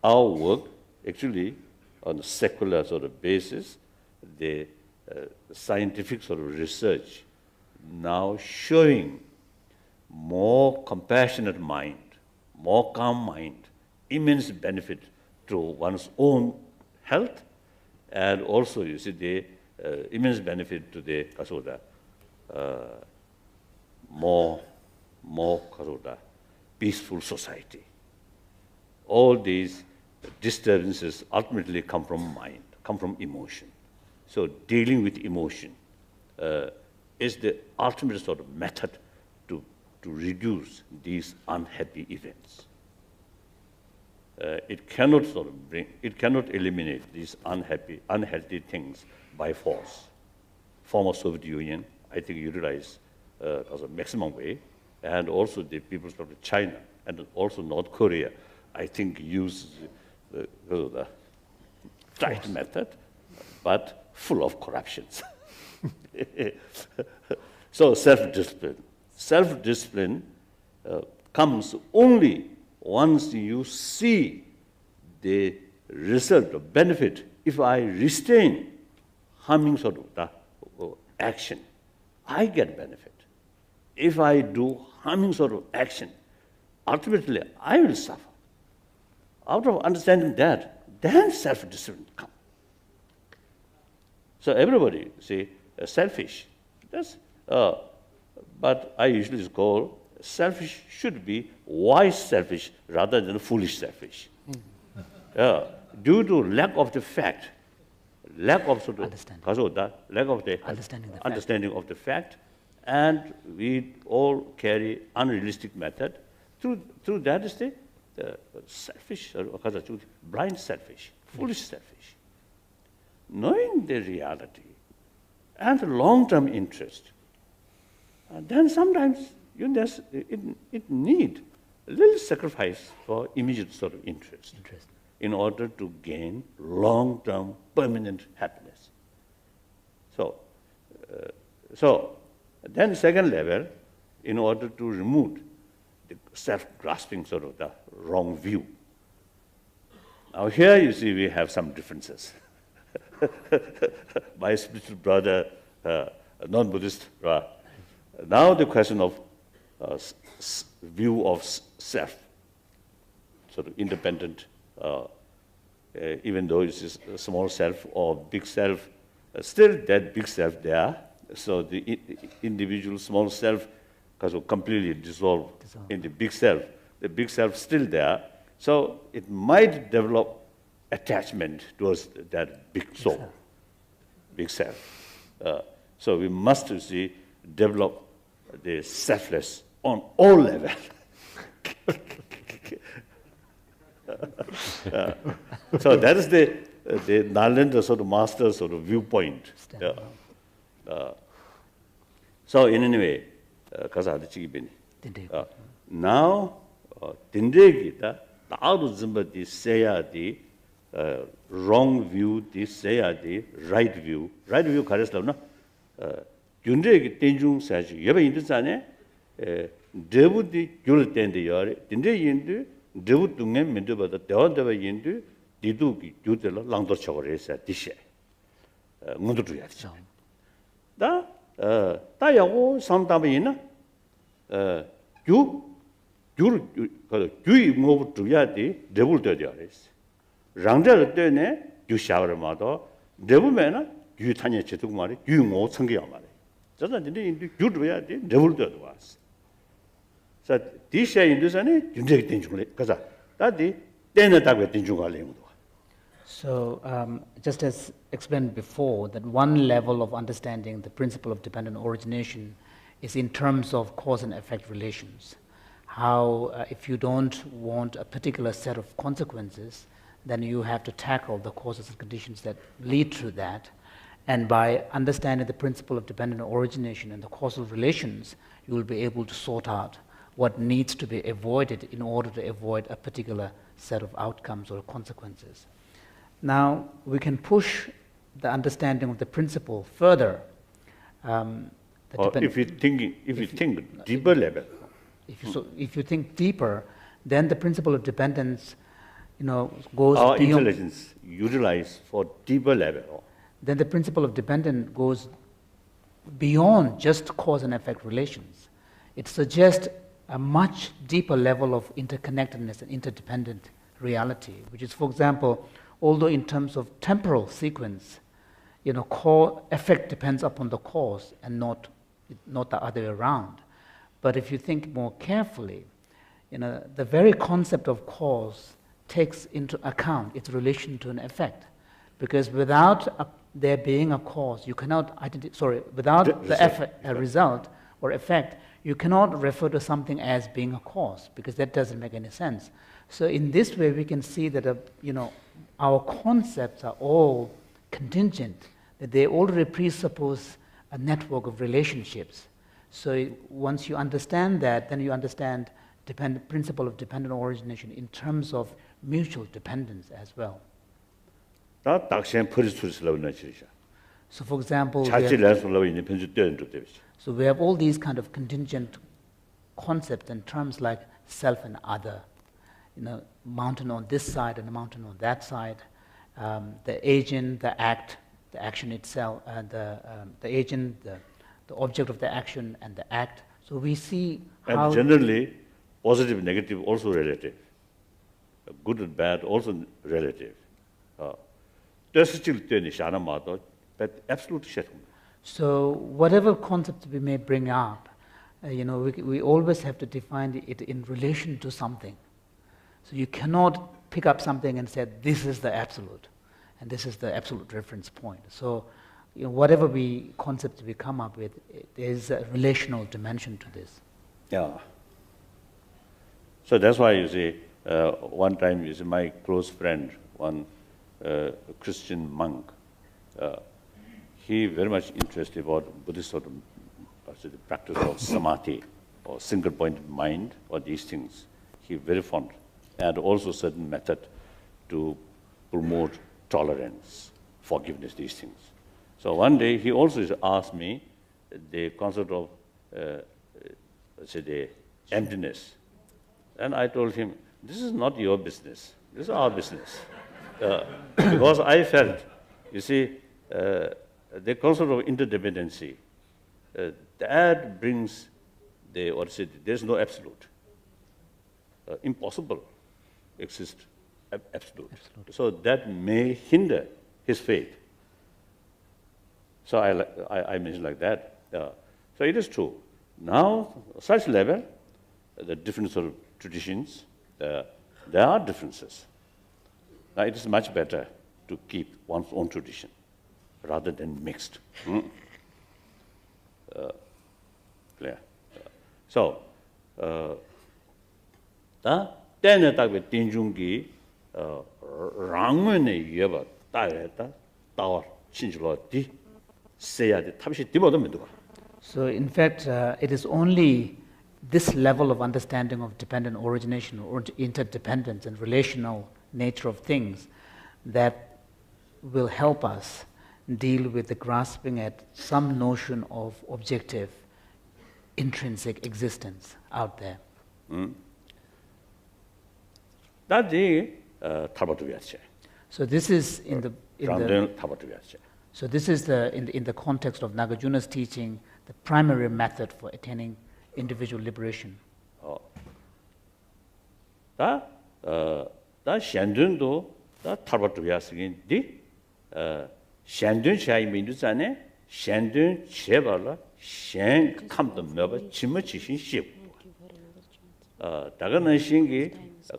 our work actually on a secular sort of basis, the scientific sort of research now showing more compassionate mind, more calm mind, immense benefit to one's own health, and also you see the immense benefit to the kasoda, more kasoda, peaceful society. All these disturbances ultimately come from mind, come from emotion. So dealing with emotion is the ultimate sort of method to reduce these unhappy events. It cannot eliminate these unhealthy things by force. Former Soviet Union, I think, utilized as a maximum way, and also the peoples of China and also North Korea, I think, use the right method, but full of corruptions. So self-discipline. Self-discipline comes only once you see the result or benefit. If I restrain harming sort of the action, I get benefit. If I do harming sort of action, ultimately I will suffer. Out of understanding that, then self-discipline comes. So everybody, see, selfish. But I usually call selfish should be wise selfish rather than foolish selfish. Due to lack of the fact, lack of sort of understanding of the fact, and we all carry unrealistic method. Through that is the selfish, blind selfish, foolish selfish. Knowing the reality and the long-term interest, then sometimes it need a little sacrifice for immediate sort of interest in order to gain long-term permanent happiness. So then second level, in order to remove the self-grasping sort of the wrong view. Now here you see we have some differences. My spiritual brother, non-Buddhist, now the question of view of self, sort of independent, even though it's a small self or big self, still that big self there. So the individual small self completely dissolved in the big self. The big self still there. So it might develop attachment towards that big soul, big self. So we must see, develop the selfless on all levels. So that is the Nalanda sort of master sort of viewpoint. So in any way, now, Tindegita, the Zimba, the Saya, the wrong view, the Saya, the right view, Karislavna, Jundeg Tinjung says, you ever interested? Devu the Julten the Yari, Tinde Yindu, Devu Tungem Minduba, the Deodava Yindu, Didu, Jutela, Langdor Chores at Dishe. Mundu Da, Tayago, Santamina, you move to Yadi, Devu de Yaris. Rangel Dene, you shower mother, Devu Mena, you Tanya Chetumari, you more Sangiamari. Doesn't it? You do it, Devu de was. So this in this and you take Tinjung, because that the then attack with Tinjungalim. So, just as explained before, that one level of understanding the principle of dependent origination is in terms of cause and effect relations. How, if you don't want a particular set of consequences, then you have to tackle the causes and conditions that lead to that. And by understanding the principle of dependent origination and the causal relations, you will be able to sort out what needs to be avoided in order to avoid a particular set of outcomes or consequences. Now, we can push the understanding of the principle further. If you think deeper level. If you think deeper, then the principle of dependence, goes our beyond. Intelligence utilized for deeper level. Then the principle of dependence goes beyond just cause and effect relations. It suggests a much deeper level of interconnectedness and interdependent reality, which is, for example, although in terms of temporal sequence, effect depends upon the cause and not the other way around. But if you think more carefully, the very concept of cause takes into account its relation to an effect, because without there being a cause, you cannot without a result or effect, you cannot refer to something as being a cause, because that doesn't make any sense. So in this way, we can see that our concepts are all contingent, that they already presuppose a network of relationships. So once you understand that, then you understand principle of dependent origination in terms of mutual dependence as well. So for example, we have all these kind of contingent concepts and terms like self and other, mountain on this side and a mountain on that side, the agent, the act, the action itself, and the agent, the object of the action and the act. So we see how... And generally, positive, negative also relative. Good and bad also relative. But absolute. So whatever concept we may bring up, we always have to define it in relation to something. So you cannot pick up something and say, this is the absolute, and this is the absolute reference point. So whatever concept we come up with, there is a relational dimension to this. Yeah. So that's why you see, one time you see my close friend, one Christian monk, he very much interested about Buddhist sort of the practice of samadhi or single point mind or these things. He very fond, and also certain method to promote tolerance, forgiveness, these things. So one day he also asked me the concept of the emptiness, and I told him, this is not your business, this is our business. Because I felt, you see, the concept of interdependency, that brings there's no absolute. Impossible exist absolute. So that may hinder his faith. So I mentioned like that. So it is true. Now, such level, the different sort of traditions, there are differences. Now, it is much better to keep one's own tradition rather than mixed. So, 다 때는 딱에 딘중기 랑문의 예바 따야다 따와 신줄어디 세야디 탑시 디보도면 되고. So in fact, it is only this level of understanding of dependent origination or interdependence and relational nature of things that will help us deal with the grasping at some notion of objective intrinsic existence out there. 다지 타바도야체. So this is in the 타바도야체. so this is in the context of Nagarjuna's teaching, the primary method for attaining individual liberation. 다 샹든도 다 타바도야스긴디 샹든 샤이민두산에 샹든 제발라 샹 캄도 메바 지머치신 십 다가는 신기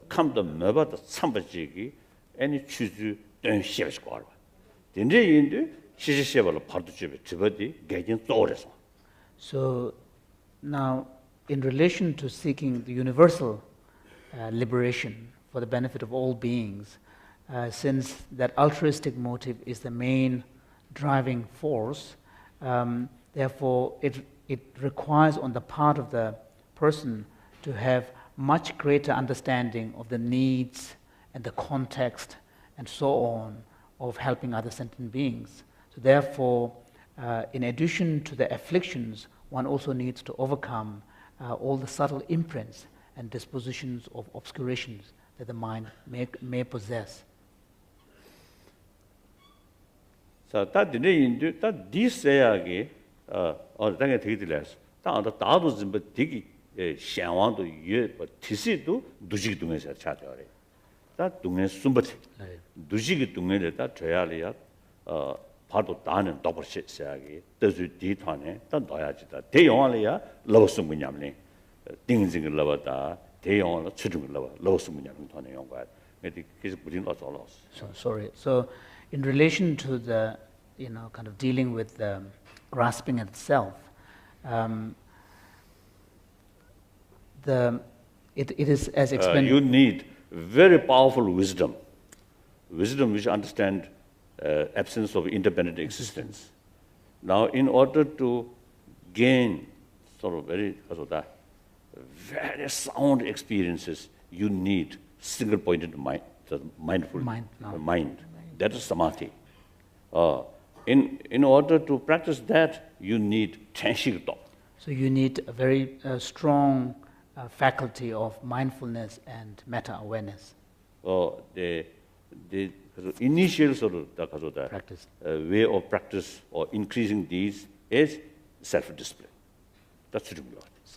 캄도 메바도 참바지기 애니 추주 된 시에서 거 된제 인도 시시시발로 바도 집에 집어디 개진 쪼래서. So now, in relation to seeking the universal liberation for the benefit of all beings, since that altruistic motive is the main driving force, therefore it requires on the part of the person to have much greater understanding of the needs and the context and so on of helping other sentient beings. So therefore, in addition to the afflictions, one also needs to overcome all the subtle imprints and dispositions of obscurations that the mind may possess. 자, 다들 인도 다 디세야게 당에 되게 들려서 다도 좀 되게 샹왕도 예 티시도 두지기 동에서 찾아래. 다 동에 숨버지. 두지기 동에를 다 줘야리야. 바도 다는 더블시야게 뜻이 뒤탄에 다 넣어야지다. 대영화리야 러스문냐면 띵징을 넣었다. 대영화로 추중을 넣어 러스문냐면 돈에 용과. 근데 계속 부진 거 잘랐어. So sorry. So in relation to the kind of dealing with the grasping itself, it is as explained. You need very powerful wisdom which understand absence of independent existence. Now, in order to gain sort of very sound experiences, you need single-pointed mind, the mindful mind. That is samadhi. In order to practice that, you need tenshigdo. So you need a very strong faculty of mindfulness and meta-awareness. The initial sort of Practice. Way of practice or increasing these is self-discipline. That's what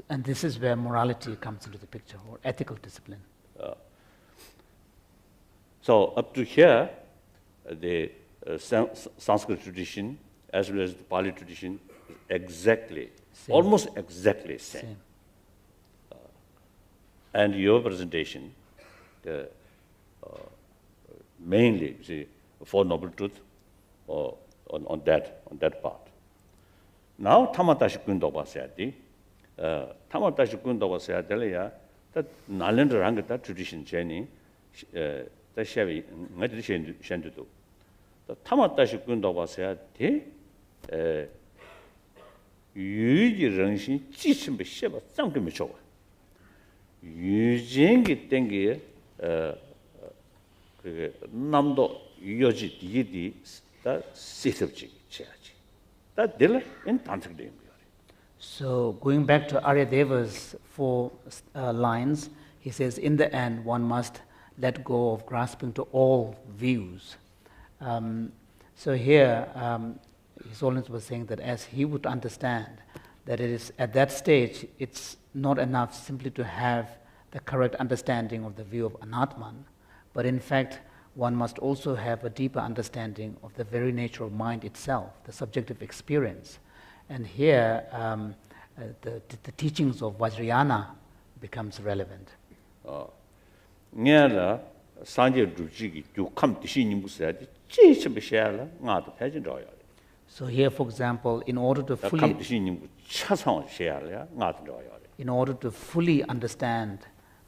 And this is where morality comes into the picture, or ethical discipline. So up to here, the Sanskrit tradition as well as the Pali tradition is almost exactly same. And your presentation, mainly, see, Four Noble Truths, on that part. Now, Tamatashi Kundoba said, Tamatashi Kundoba said, that Nalendra Rangata tradition journey, that Shavi, not the Shendu. The Tamatashi Kundoba said, Yuji Rangshi, Chishim Bishaba, Sankim Chowa. Yujing Tengi, Namdo Yoji Didi, that Sisabji, that Dilla in Tantric. So, going back to Aryadeva's 4 lines, he says, in the end, one must let go of grasping to all views. So here, His Holiness was saying that as he would understand, that it is at that stage, it's not enough simply to have the correct understanding of the view of Anatman, but in fact, one must also have a deeper understanding of the very nature of mind itself, the subjective experience. And here, the teachings of Vajrayana becomes relevant. So here, for example, in order to fully understand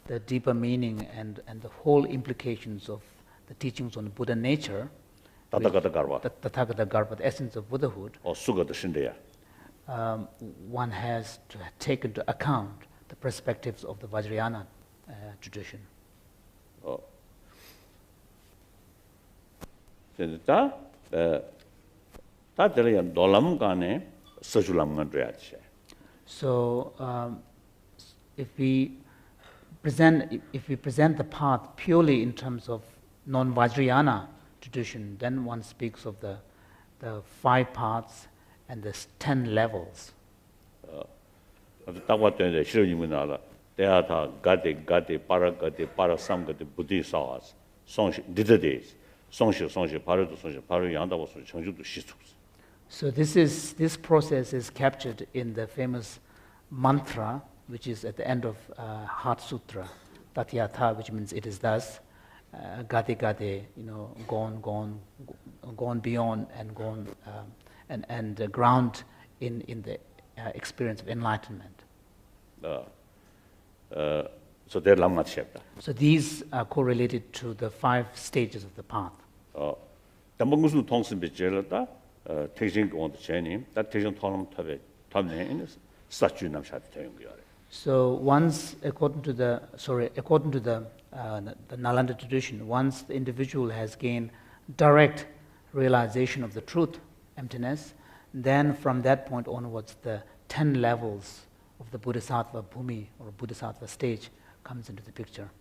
the deeper meaning and the whole implications of the teachings on Buddha nature, the Tathagata Garbha, the essence of Buddhahood, one has to take into account the perspectives of the Vajrayana tradition. So if we present the path purely in terms of non-Vajrayana tradition, then one speaks of the 5 paths and the 10 levels. So this process is captured in the famous mantra, which is at the end of Heart Sutra, Tatyatha, which means it is thus, Gade Gade, gone beyond and gone and ground in the experience of enlightenment. So they're Lamma chapter. So these are correlated to the 5 stages of the path. So once, according to the Nalanda tradition, once the individual has gained direct realization of the truth, emptiness, then from that point onwards, the 10 levels of the Bodhisattva bhumi or Bodhisattva stage comes into the picture.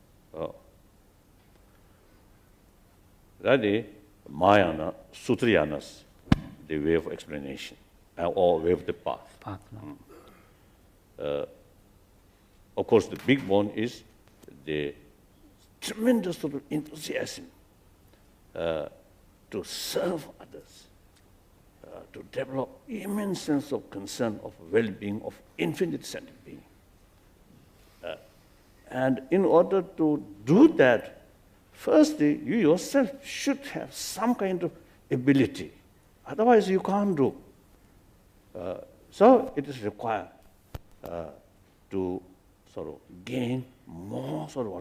That is Mayana, Sutriyanas, the way of explanation, or way of the path. Of course, the big one is the tremendous sort of enthusiasm to serve others, to develop immense sense of concern, of well-being, of infinite sentient being. And in order to do that, firstly, you yourself should have some kind of ability. Otherwise, you can't do. So it is required to sort of gain more sort of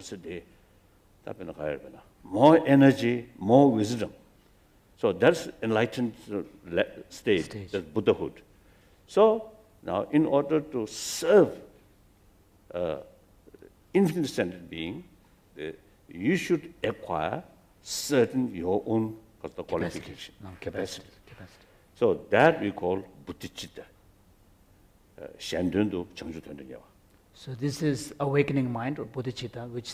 more energy, more wisdom. So that's enlightened state, that's Buddhahood. So now, in order to serve infinite sentient being, you should acquire certain your own qualification, capacity. So that we call Buddhicitta. So this is awakening mind or bodhicitta, which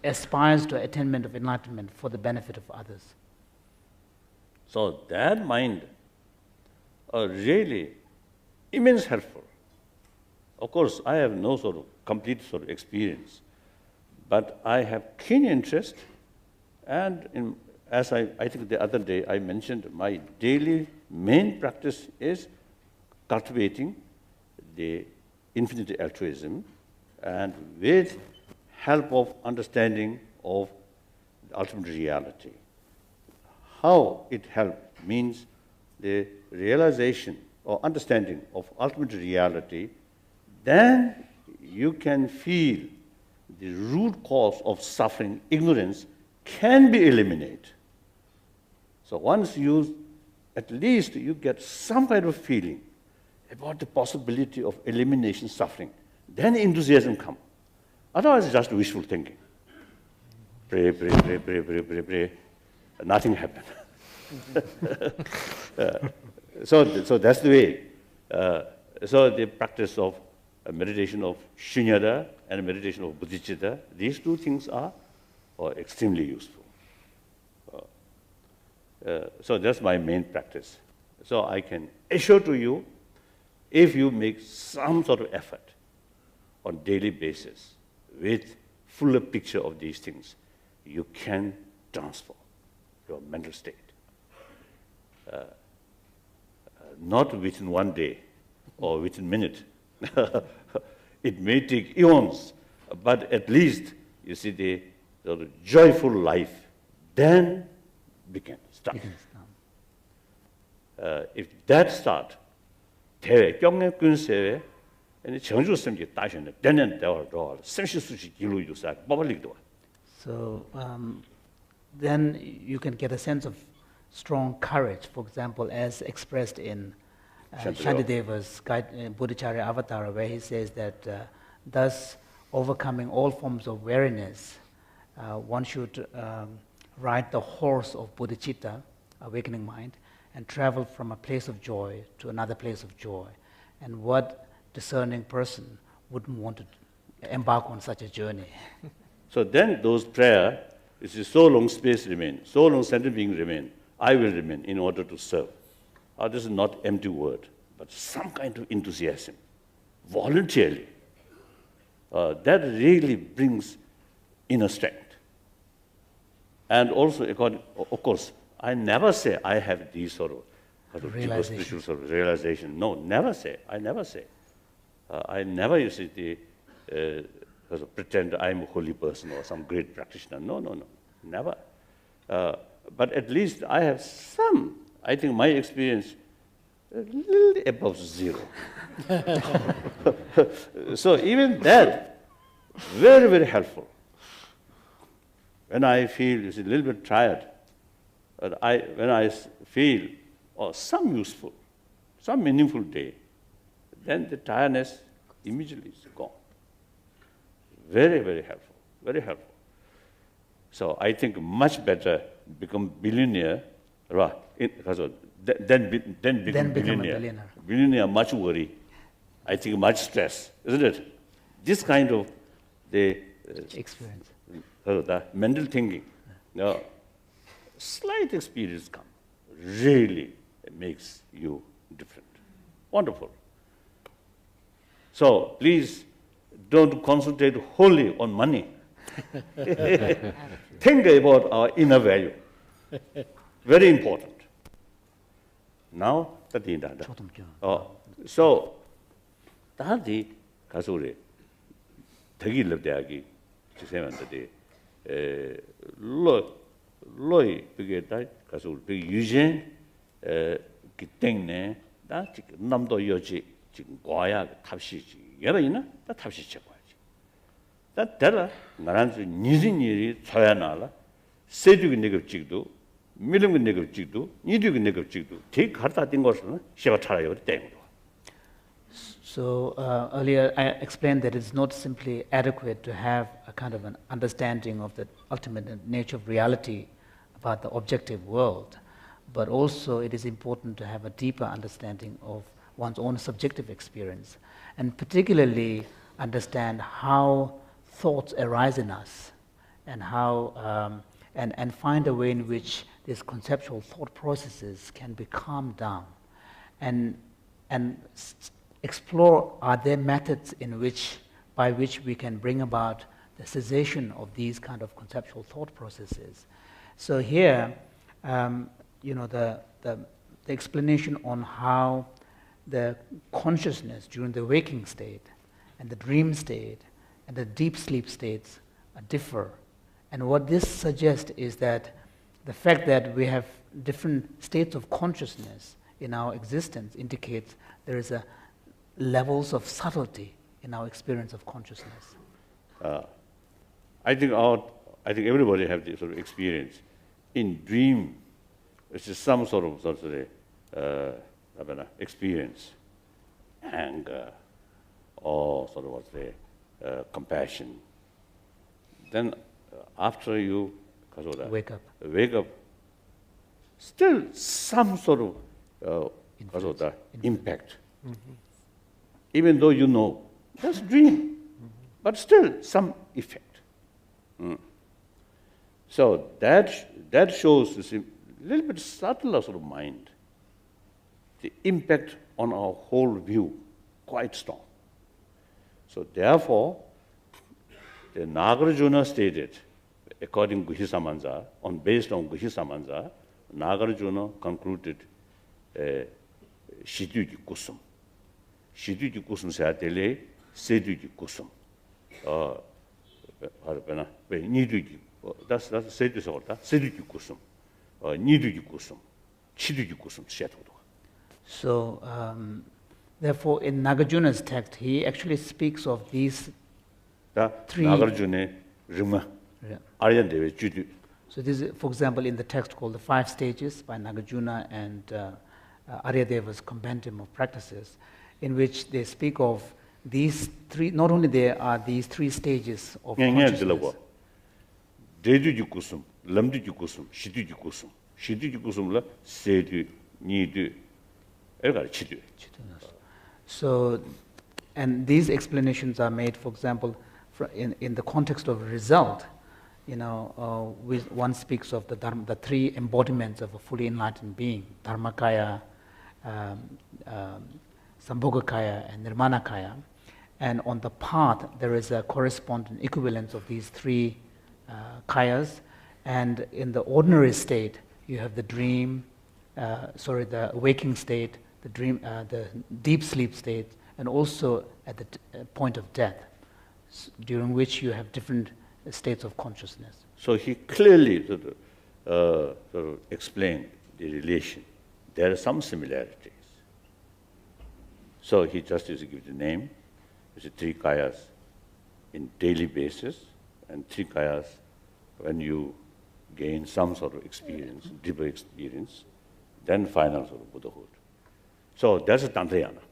aspires to attainment of enlightenment for the benefit of others. So that mind are really immense helpful. Of course, I have no sort of complete sort of experience, but I have keen interest, and as I think the other day I mentioned, my daily main practice is cultivating the infinite altruism, and with help of understanding of the ultimate reality. How it helps means the realization or understanding of ultimate reality, then you can feel the root cause of suffering, ignorance, can be eliminated. So once at least you get some kind of feeling about the possibility of elimination suffering, then enthusiasm comes. Otherwise, it's just wishful thinking. Pray, nothing happened. So that's the way. So the practice of meditation of shunyata and meditation of bodhicitta, these 2 things are extremely useful. So that's my main practice. So I can assure to you, if you make some sort of effort on daily basis with fuller picture of these things, you can transform your mental state. Not within one day or within a minute. It may take eons, but at least you see the joyful life then start. if that start, 대회, 경례군세회, and 정주성지 따시는 되는 대화로 생시수지 기로 유사 뽑을리도. So then you can get a sense of strong courage, for example, as expressed in Shantideva's Bodhicharya Avatar, where he says that thus overcoming all forms of weariness, one should ride the horse of bodhicitta, awakening mind, and travel from a place of joy to another place of joy. And what discerning person wouldn't want to embark on such a journey? So then those prayer is so long space remain, so long sentient being remain, I will remain in order to serve. This is not empty word, but some kind of enthusiasm, voluntarily. That really brings inner strength. And also, of course, I never say I have these sort of spiritual sort of realization. No, never say. I never say. I never use it pretend I'm a holy person or some great practitioner. No, no, no, never. But at least I have some. I think my experience a little above zero. So even that, very, very helpful. When I feel a little bit tired, but when I feel some useful, some meaningful day, then the tiredness immediately is gone. Very, very helpful, very helpful. So I think much better become billionaire, then become billionaire. Billionaire, much worry. I think much stress, isn't it? This kind of the experience. The mental thinking, slight experience come, really makes you different. Wonderful. So please don't concentrate wholly on money. Think about our inner value. Very important. Now, so 다디 가서래 대기를 대하기 지세만데 로이 그게 다 가서 그 유전 기땡네 다 지금 남도 여지 지금 과야 탑시지 여러 있나 다 탑시 쳐봐야지 다 달라 나란 니진이 쳐야나라 세주기 내급직도 밀음기 내급직도 니주기 내급직도 되게 갖다 된 것은 시가 차라요 때문에. So earlier I explained that it's not simply adequate to have a kind of an understanding of the ultimate nature of reality about the objective world, but also it is important to have a deeper understanding of one's own subjective experience, and particularly understand how thoughts arise in us, and how and find a way in which these conceptual thought processes can be calmed down, and explore are there methods by which we can bring about the cessation of these kind of conceptual thought processes. So here, the explanation on how the consciousness during the waking state and the dream state and the deep sleep states differ. And what this suggests is that the fact that we have different states of consciousness in our existence indicates there is a levels of subtlety in our experience of consciousness. I think everybody have this sort of experience. In dream, it's just some sort of experience, anger, or sort of what's the compassion. Then after you wake up, still some sort of impact. Mm-hmm. Even though you know, that's dream, but still some effect. So that shows this a little bit subtler sort of mind. The impact on our whole view, quite strong. So therefore, the Nagarjuna stated, according to Guhisamansa, based on Guhisamansa, Nagarjuna concluded Shiduji Kusum. Shiduji Kusum Satele, Seduji Kusum. Niduji, that's Seduji Kusum. Niduji Kusum, Chiduji Kusum, Shatudo. So, therefore, in Nagarjuna's text, he actually speaks of these three. 나가르주네 르마 Yeah. 아리안데베 주두. So this is, for example, in the text called The Five Stages by Nagarjuna and Aryadeva's Compendium of Practices, in which they speak of these three, not only there are these three stages of consciousness. 데두 주쿠숨, 람두 주쿠숨, 시두 주쿠숨, 시두 주쿠숨라 세두, 니두, 에가 치두. So, and these explanations are made, for example, in the context of result. One speaks of the three embodiments of a fully enlightened being: Dharmakaya, Sambhogakaya, and Nirmanakaya. And on the path, there is a corresponding equivalence of these three kayas. And in the ordinary state, you have the dream, the waking state, the dream, the deep sleep state, and also at the point of death, during which you have different states of consciousness. So he clearly sort of explained the relation. There are some similarities. So he just gives the name. It's three kayas in daily basis, and three kayas when you gain some sort of experience, deeper experience, then final sort of Buddhahood. So that's a Tantrayana.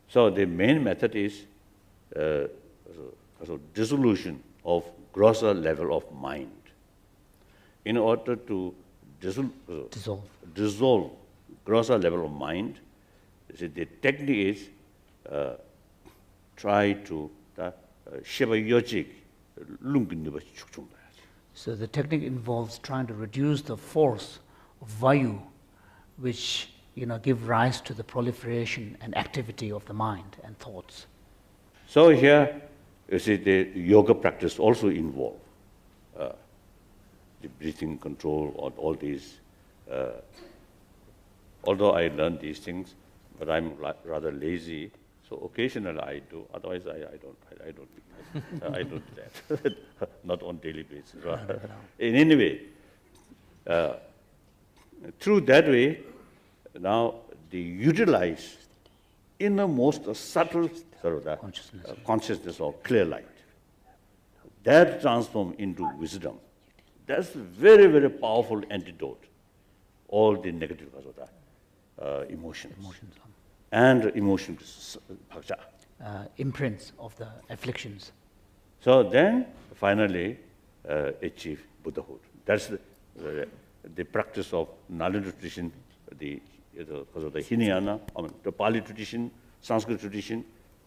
So the main method is dissolution of grosser level of mind. In order to dissolve grosser level of mind, the technique is try to So the technique involves trying to reduce the force of vayu, which give rise to the proliferation and activity of the mind and thoughts. So here, you see, the yoga practice also involve the breathing control or all these. Although I learned these things, but I'm rather lazy, so occasionally I do. Otherwise, I don't do that. Not on daily basis. In any way, through that way, now they utilize innermost subtle consciousness or clear light. That transforms into wisdom. That's a very, very powerful antidote. All the negative emotions. And emotions, imprints of the afflictions. So then, finally, achieve Buddhahood. That's the practice of Nalanda tradition, the Hinayana, the Pali tradition, Sanskrit tradition,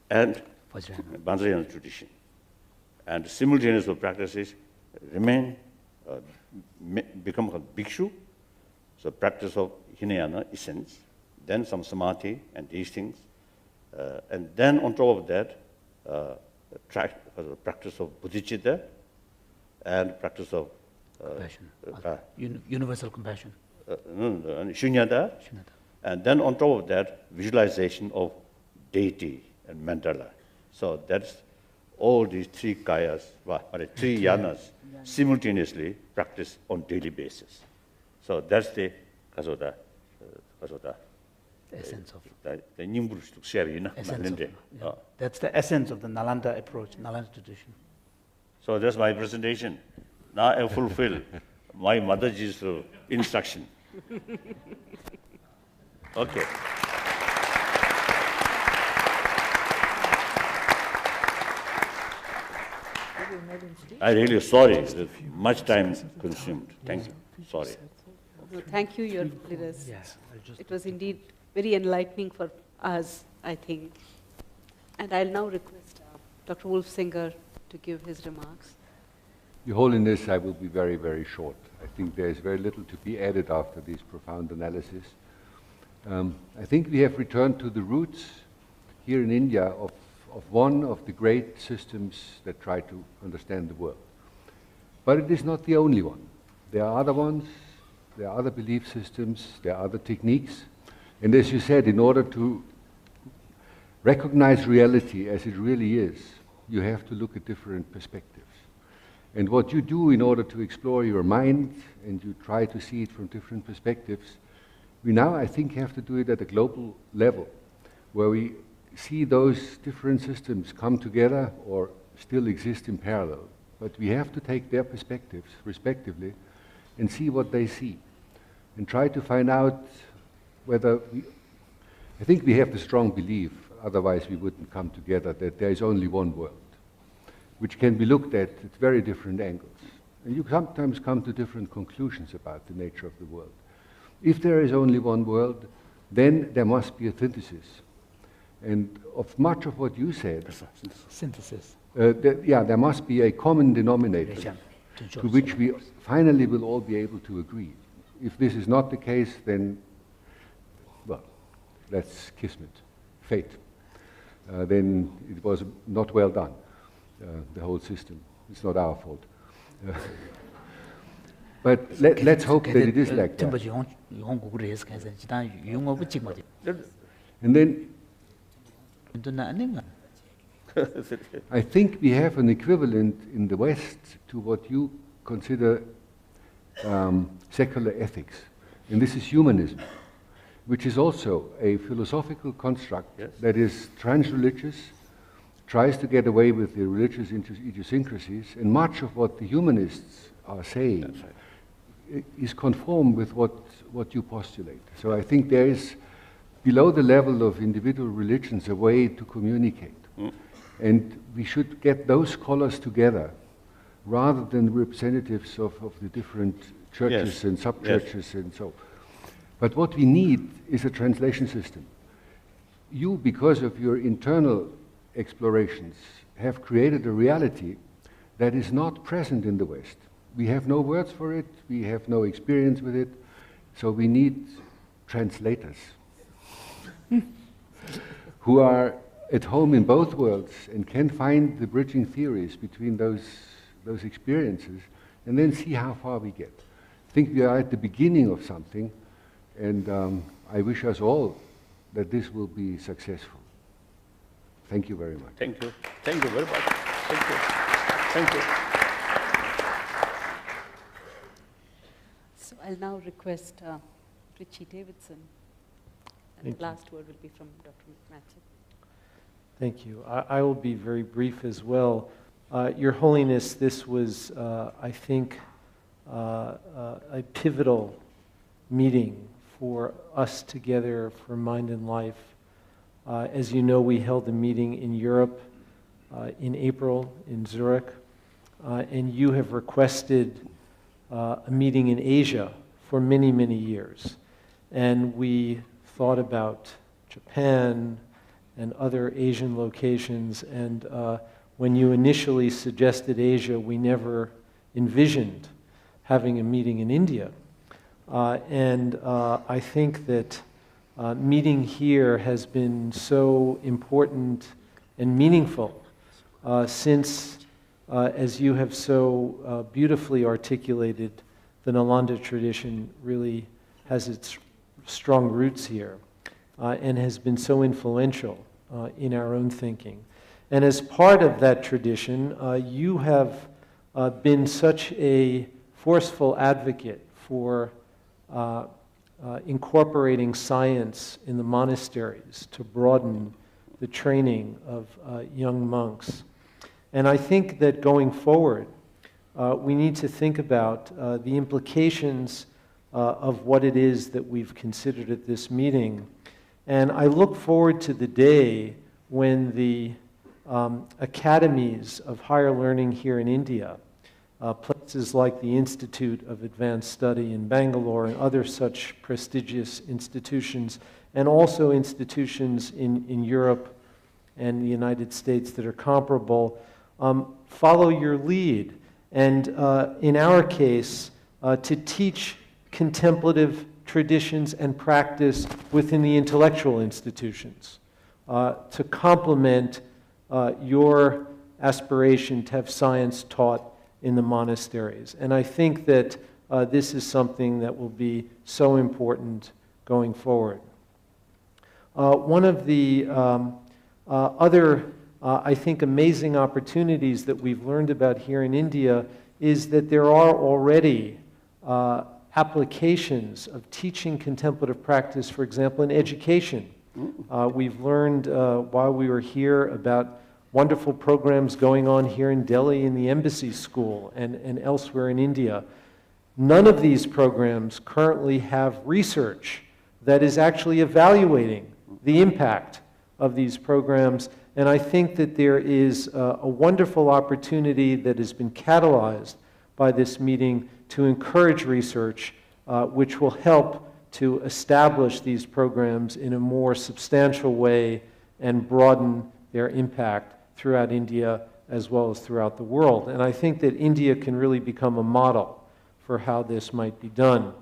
and Vajrayana tradition. And simultaneous practices remain, become a bhikshu, so practice of Hinayana essence, then some samadhi and these things, and then on top of that, practice of bodhicitta and practice of compassion, universal compassion. Shunyata, and then on top of that, visualization of deity and mandala. So that's all these three kayas, three yanas, simultaneously practiced on daily basis. So that's the essence of that's the essence of the Nalanda approach, Nalanda tradition. So that's my presentation. Now I fulfill my Mataji's instruction. Okay. I'm really sorry that much time consumed. Thank you. Sorry. No, thank you, Your Holiness. Yes, it was indeed very enlightening for us, I think. And I'll now request Dr. Wolfsinger to give his remarks. Your Holiness, I will be very, very short. I think there is very little to be added after this profound analysis. I think we have returned to the roots here in India of one of the great systems that try to understand the world. But it is not the only one. There are other ones, there are other belief systems, there are other techniques. And as you said, in order to recognize reality as it really is, you have to look at different perspectives. And what you do in order to explore your mind and you try to see it from different perspectives We now, I think, have to do it at a global level, where we see those different systems come together or still exist in parallel. But we have to take their perspectives, respectively, and see what they see, and try to find out whether I think we have the strong belief, otherwise we wouldn't come together, that there is only one world, which can be looked at very different angles. And you sometimes come to different conclusions about the nature of the world. If there is only one world, then there must be a synthesis. And of much of what you said, synthesis. There must be a common denominator to which we finally will all be able to agree. If this is not the case, then, well, that's kismet, fate. Then it was not well done, the whole system. It's not our fault. But let's hope that it is like that. And then I think we have an equivalent in the West to what you consider secular ethics, and this is humanism, which is also a philosophical construct that is trans-religious, tries to get away with the religious idiosyncrasies, and much of what the humanists are saying is conformed with what you postulate. So I think there is, below the level of individual religions, a way to communicate. And we should get those scholars together rather than representatives of the different churches and sub-churches and so. But what we need is a translation system. You, because of your internal explorations, have created a reality that is not present in the West. We have no words for it, we have no experience with it, so we need translators who are at home in both worlds and can find the bridging theories between those experiences and then see how far we get. I think we are at the beginning of something, and I wish us all that this will be successful. Thank you very much. Thank you. Thank you very much. Thank you. Thank you. So I'll now request Richie Davidson, and the last word will be from Dr. Matthew. Thank you. I will be very brief as well. Your Holiness, this was, I think, a pivotal meeting for us together for Mind and Life. As you know, we held a meeting in Europe in April in Zurich, and you have requested a meeting in Asia for many, many years. And we thought about Japan and other Asian locations, and when you initially suggested Asia, we never envisioned having a meeting in India. And I think that meeting here has been so important and meaningful since, as you have so beautifully articulated, the Nalanda tradition really has its strong roots here and has been so influential in our own thinking. And as part of that tradition, you have been such a forceful advocate for incorporating science in the monasteries to broaden the training of young monks. And I think that going forward, we need to think about the implications of what it is that we've considered at this meeting. And I look forward to the day when the academies of higher learning here in India, places like the Institute of Advanced Study in Bangalore and other such prestigious institutions, and also institutions in Europe and the United States that are comparable, follow your lead. And in our case, to teach contemplative traditions and practice within the intellectual institutions, to complement your aspiration to have science taught in the monasteries. And I think that this is something that will be so important going forward. One of the other, I think, amazing opportunities that we've learned about here in India is that there are already applications of teaching contemplative practice, for example, in education. We've learned while we were here about wonderful programs going on here in Delhi in the Embassy School and elsewhere in India. None of these programs currently have research that is actually evaluating the impact of these programs, and I think that there is a wonderful opportunity that has been catalyzed by this meeting to encourage research which will help to establish these programs in a more substantial way and broaden their impact throughout India as well as throughout the world. And I think that India can really become a model for how this might be done.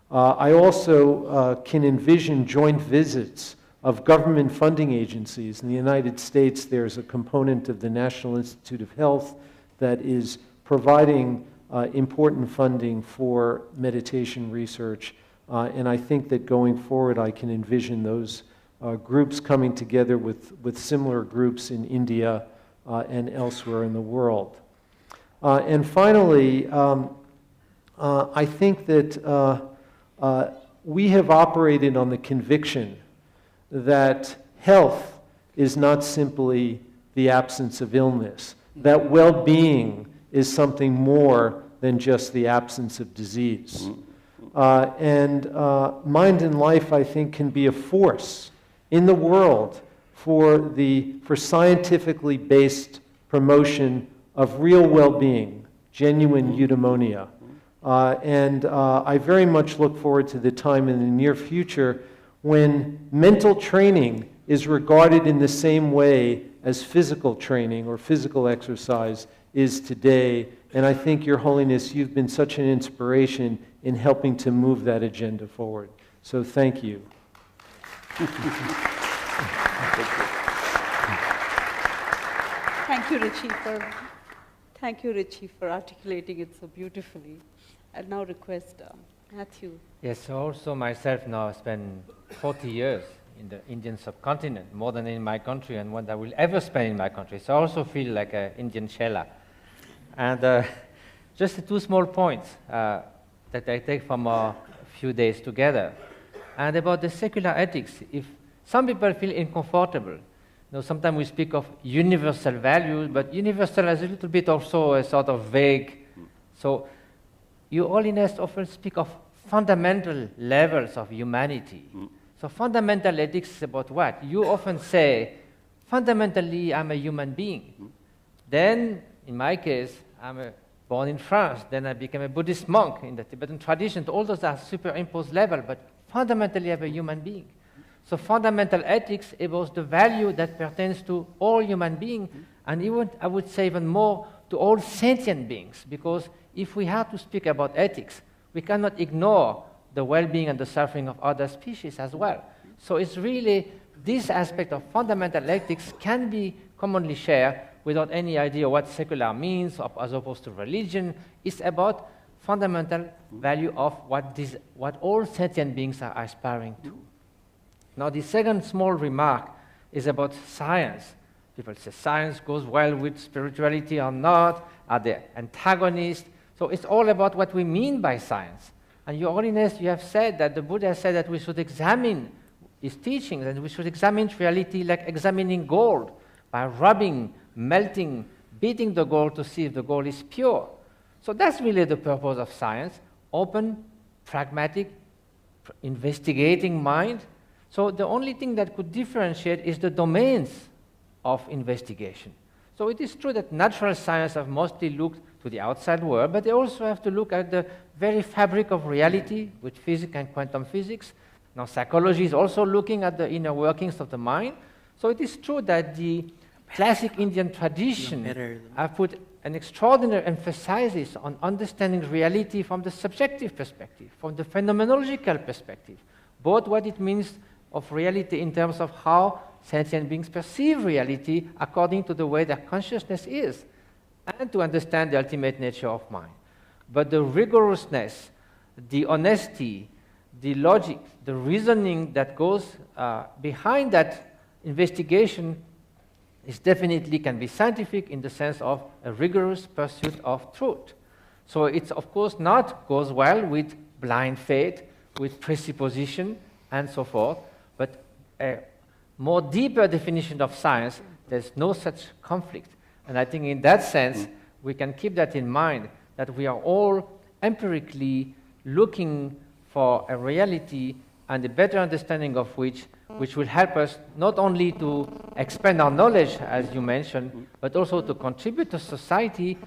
I also can envision joint visits of government funding agencies. In the United States, there's a component of the National Institute of Health that is providing important funding for meditation research. And I think that going forward, I can envision those groups coming together with similar groups in India and elsewhere in the world. And finally, I think that we have operated on the conviction that health is not simply the absence of illness, that well-being is something more than just the absence of disease. And Mind and Life, I think, can be a force in the world for scientifically based promotion of real well-being, genuine eudaimonia. And I very much look forward to the time in the near future when mental training is regarded in the same way as physical training or physical exercise is today. And I think, Your Holiness, you've been such an inspiration in helping to move that agenda forward. So thank you. Thank you, Richie, for articulating it so beautifully. I'll now request Matthew. Yes, also myself now spend 40 years in the Indian subcontinent, more than in my country and what I will ever spend in my country. So I also feel like an Indian Shela. And just two small points that I take from a few days together. And about the secular ethics, if some people feel uncomfortable, sometimes we speak of universal values, but universal is a little bit also a sort of vague. So Your Holiness often speak of fundamental levels of humanity. So fundamental ethics is about what? You often say, fundamentally, I'm a human being. Then, in my case, I'm born in France. Then I became a Buddhist monk in the Tibetan tradition. All those are superimposed level, but fundamentally, I'm a human being. So fundamental ethics about the value that pertains to all human beings, and even, I would say even more, to all sentient beings, because if we have to speak about ethics, we cannot ignore the well-being and the suffering of other species as well. So it's really this aspect of fundamental ethics can be commonly shared without any idea what secular means as opposed to religion. It's about fundamental value of what all sentient beings are aspiring to. Now, the second small remark is about science. People say science goes well with spirituality or not, are they antagonists? So it's all about what we mean by science. And Your Holiness, you have said that the Buddha said that we should examine his teachings and we should examine reality like examining gold by rubbing, melting, beating the gold to see if the gold is pure. So that's really the purpose of science, open, pragmatic, investigating mind. So the only thing that could differentiate is the domains of investigation. So it is true that natural science have mostly looked to the outside world, but they also have to look at the very fabric of reality with physics and quantum physics. Now psychology is also looking at the inner workings of the mind. So it is true that the classic Indian tradition have put an extraordinary emphasis on understanding reality from the subjective perspective, from the phenomenological perspective, both what it means of reality in terms of how sentient beings perceive reality according to the way their consciousness is, and to understand the ultimate nature of mind. But the rigorousness, the honesty, the logic, the reasoning that goes behind that investigation is definitely can be scientific in the sense of a rigorous pursuit of truth. So it's of course not goes well with blind faith, with presupposition, and so forth. But a more deeper definition of science, there's no such conflict. And I think in that sense, we can keep that in mind, that we are all empirically looking for a reality and a better understanding of which will help us not only to expand our knowledge, as you mentioned, but also to contribute to society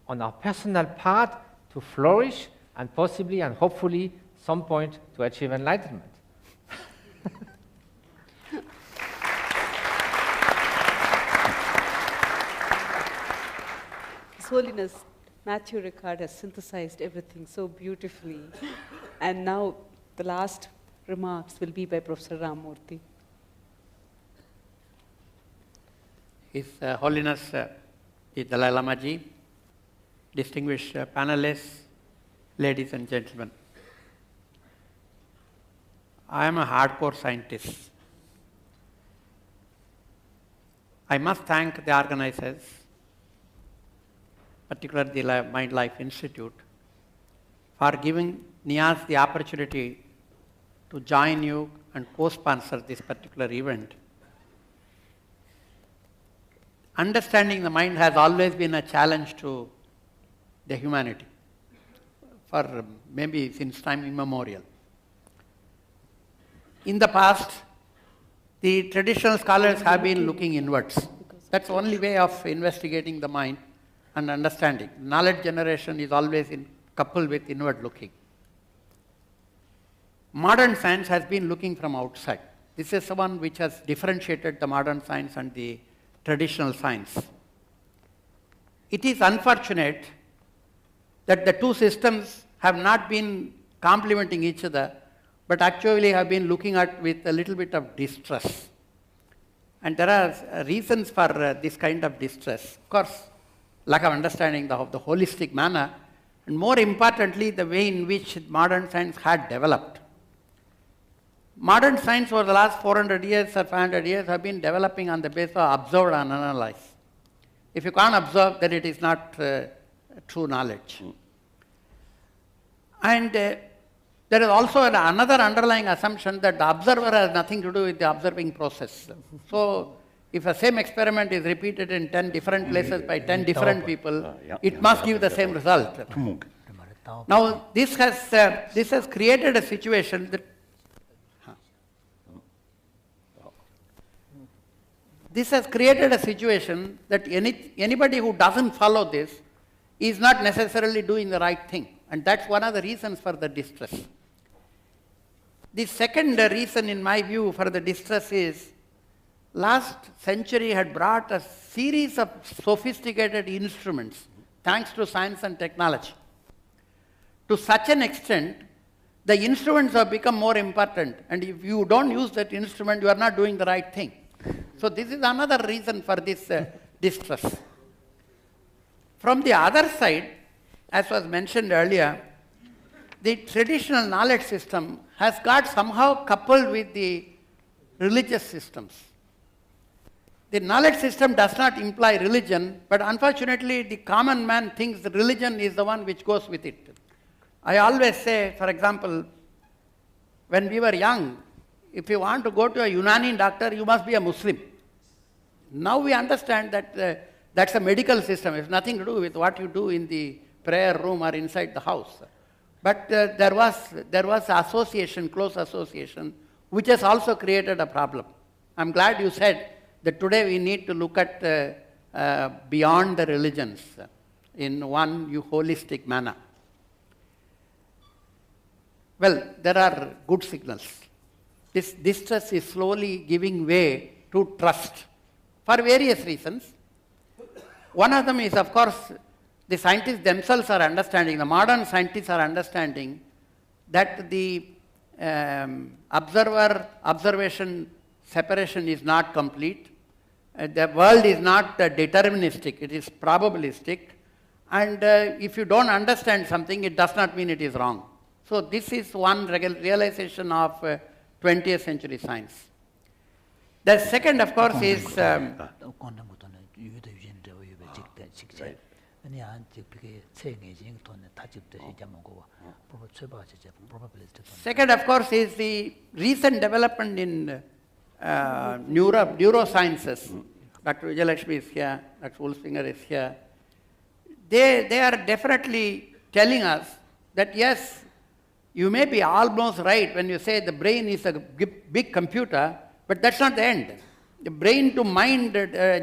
on our personal path to flourish and possibly and hopefully some point to achieve enlightenment. His Holiness Matthew Ricard has synthesized everything so beautifully. And now the last remarks will be by Professor Ramamurthy. His Holiness the Dalai Lama Ji, distinguished panelists, ladies and gentlemen. I am a hardcore scientist. I must thank the organizers, particularly the Mind Life Institute, for giving Niyaz the opportunity to join you and co-sponsor this particular event. Understanding the mind has always been a challenge to the humanity, for maybe since time immemorial. In the past, the traditional scholars have been looking inwards. That's the only way of investigating the mind and understanding. Knowledge generation is always coupled with inward looking. Modern science has been looking from outside. This is the one which has differentiated the modern science and the traditional science. It is unfortunate that the two systems have not been complementing each other, but actually have been looking at with a little bit of distress. And there are reasons for this kind of distress. Of course, lack of understanding of the holistic manner, and more importantly, the way in which modern science had developed. Modern science over the last 400 years or 500 years have been developing on the basis of observe and analyze. If you can't observe, then it is not true knowledge. And there is also another underlying assumption that the observer has nothing to do with the observing process. So, if a same experiment is repeated in 10 different places by 10 different people, it must give the same result. Now, this has created a situation that anybody who doesn't follow this is not necessarily doing the right thing. And that's one of the reasons for the distress. The second reason, in my view, for the distress is last century had brought a series of sophisticated instruments, thanks to science and technology. To such an extent, the instruments have become more important, and if you don't use that instrument, you are not doing the right thing. So this is another reason for this distress. From the other side, as was mentioned earlier, the traditional knowledge system has got somehow coupled with the religious systems. The knowledge system does not imply religion, but unfortunately the common man thinks the religion is the one which goes with it. I always say, for example, when we were young, if you want to go to a Unani doctor, you must be a Muslim. Now we understand that that's a medical system. It has nothing to do with what you do in the prayer room or inside the house. But there was association, close association, which has also created a problem. I'm glad you said that today we need to look at beyond the religions in one holistic manner. Well, there are good signals. This distrust is slowly giving way to trust for various reasons. One of them is, of course, the scientists themselves are understanding, the modern scientists are understanding that the observation separation is not complete. The world is not deterministic, it is probabilistic. And if you don't understand something, it does not mean it is wrong. So this is one realization of 20th century science. The second, of course, is 아니야, 그게 체계적인 돈에 다집듯이 잡고 probability. Second, of course, is the recent development in neurosciences. Dr. Vijayalakshmi is here, Dr. Wolfinger is here. They are definitely telling us that yes, you may be almost right when you say the brain is a big computer, but that's not the end. The brain to mind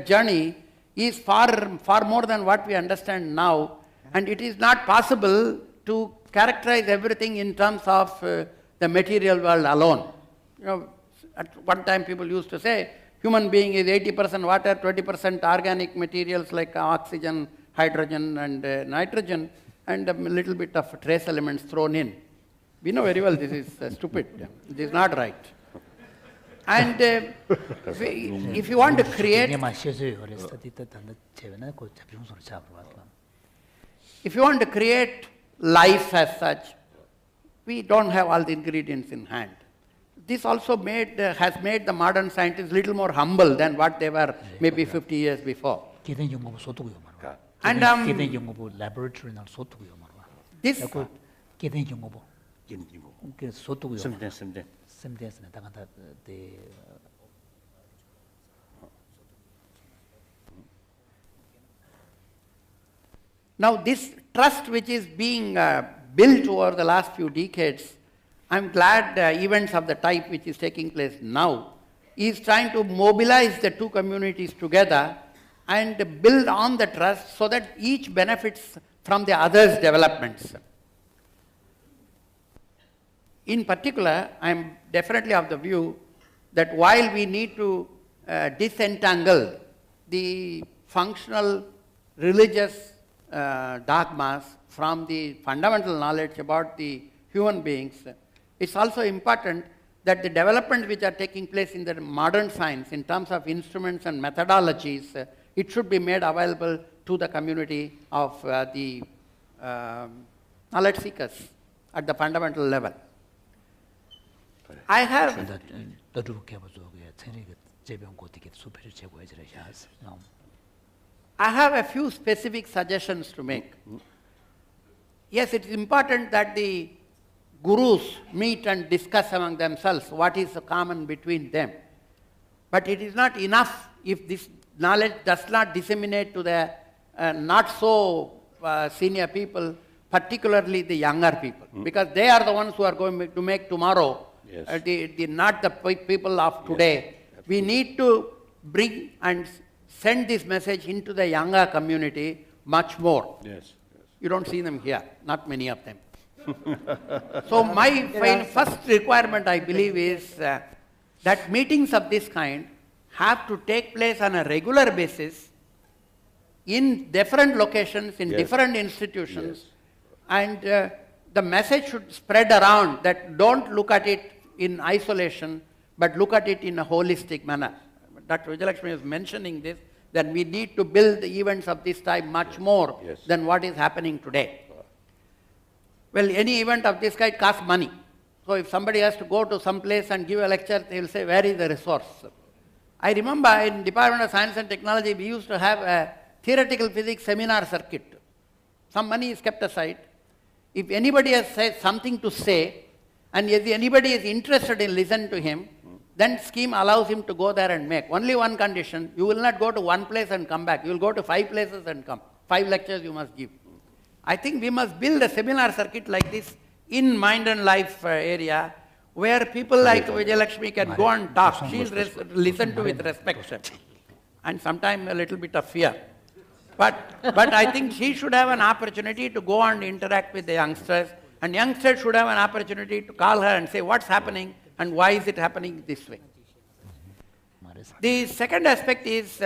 journey is far more than what we understand now, and it is not possible to characterize everything in terms of the material world alone. You know, at one time people used to say human being is 80% water, 20% organic materials like oxygen, hydrogen and nitrogen, and a little bit of trace elements thrown in. We know very well this is stupid. It is not right. And if you want to create, if you want to create life as such, we don't have all the ingredients in hand. This also has made the modern scientists a little more humble than what they were maybe 50 years before. And this now this trust which is being built over the last few decades, I'm glad events of the type which is taking place now is trying to mobilize the two communities together and build on the trust so that each benefits from the other's developments. In particular, I am definitely of the view that while we need to disentangle the functional religious dogmas from the fundamental knowledge about the human beings, it's also important that the developments which are taking place in the modern science in terms of instruments and methodologies, it should be made available to the community of the knowledge seekers at the fundamental level. I have a few specific suggestions to make. Yes, it is important that the gurus meet and discuss among themselves what is common between them. But it is not enough if this knowledge does not disseminate to the not so senior people, particularly the younger people, because they are the ones who are going to make tomorrow, not the people of today. Yes, we need to bring and send this message into the younger community much more. Yes. You don't see them here, not many of them. So my first requirement, I believe, is that meetings of this kind have to take place on a regular basis in different locations, in different institutions, and the message should spread around that don't look at it in isolation, but look at it in a holistic manner. Dr. Vijayalakshmi was mentioning this, that we need to build the events of this type much more than what is happening today. Well, any event of this kind costs money. So if somebody has to go to some place and give a lecture, they will say, where is the resource? I remember in Department of Science and Technology, we used to have a theoretical physics seminar circuit. Some money is kept aside. If anybody has something to say, and if anybody is interested in listening to him, then scheme allows him to go there and make. Only one condition, you will not go to one place and come back. You will go to 5 places and come. 5 lectures you must give. I think we must build a seminar circuit like this in mind and life area, where people like Vijayalakshmi can go and talk. She is listened to with respect and sometimes a little bit of fear. But I think she should have an opportunity to go and interact with the youngsters, and youngsters should have an opportunity to call her and say what's happening and why is it happening this way. The second aspect is,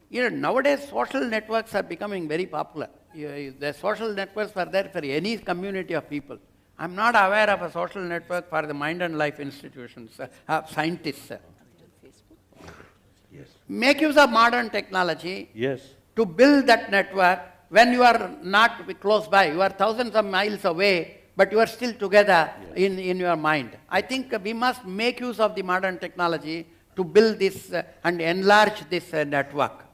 nowadays social networks are becoming very popular. The social networks are there for any community of people. I'm not aware of a social network for the mind and life institutions, scientists. Yes. Make use of modern technology to build that network when you are not close by. You are thousands of miles away, but you are still together in your mind. I think we must make use of the modern technology to build this and enlarge this network.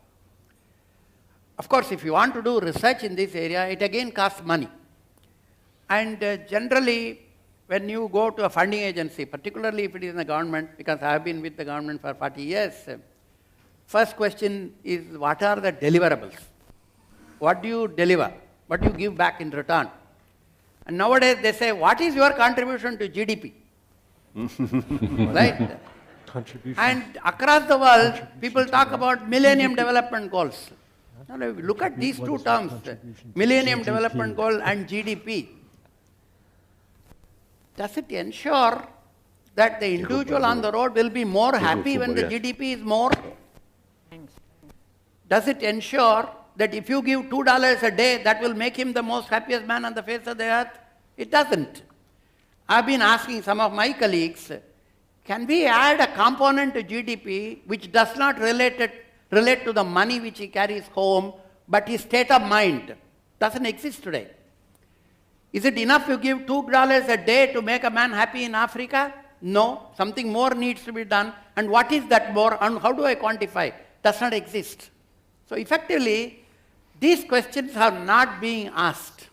Of course, if you want to do research in this area, it again costs money. And generally, when you go to a funding agency, particularly if it is in the government, because I have been with the government for 40 years, first question is, what are the deliverables? What do you deliver? What do you give back in return? And nowadays they say, what is your contribution to GDP? Right? Contribution. And across the world, people talk about Millennium Development Goals. Now, look at these two terms, Millennium Development Goal and GDP. Does it ensure that the individual on the road will be more happy when the GDP is more? Does it ensure that if you give $2 a day, that will make him the most happiest man on the face of the earth? It doesn't. I've been asking some of my colleagues, can we add a component to GDP which does not relate to the money which he carries home, but his state of mind? Doesn't exist today. Is it enough to give $2 a day to make a man happy in Africa? No, something more needs to be done. And what is that more, and how do I quantify? Does not exist. So effectively, these questions are not being asked,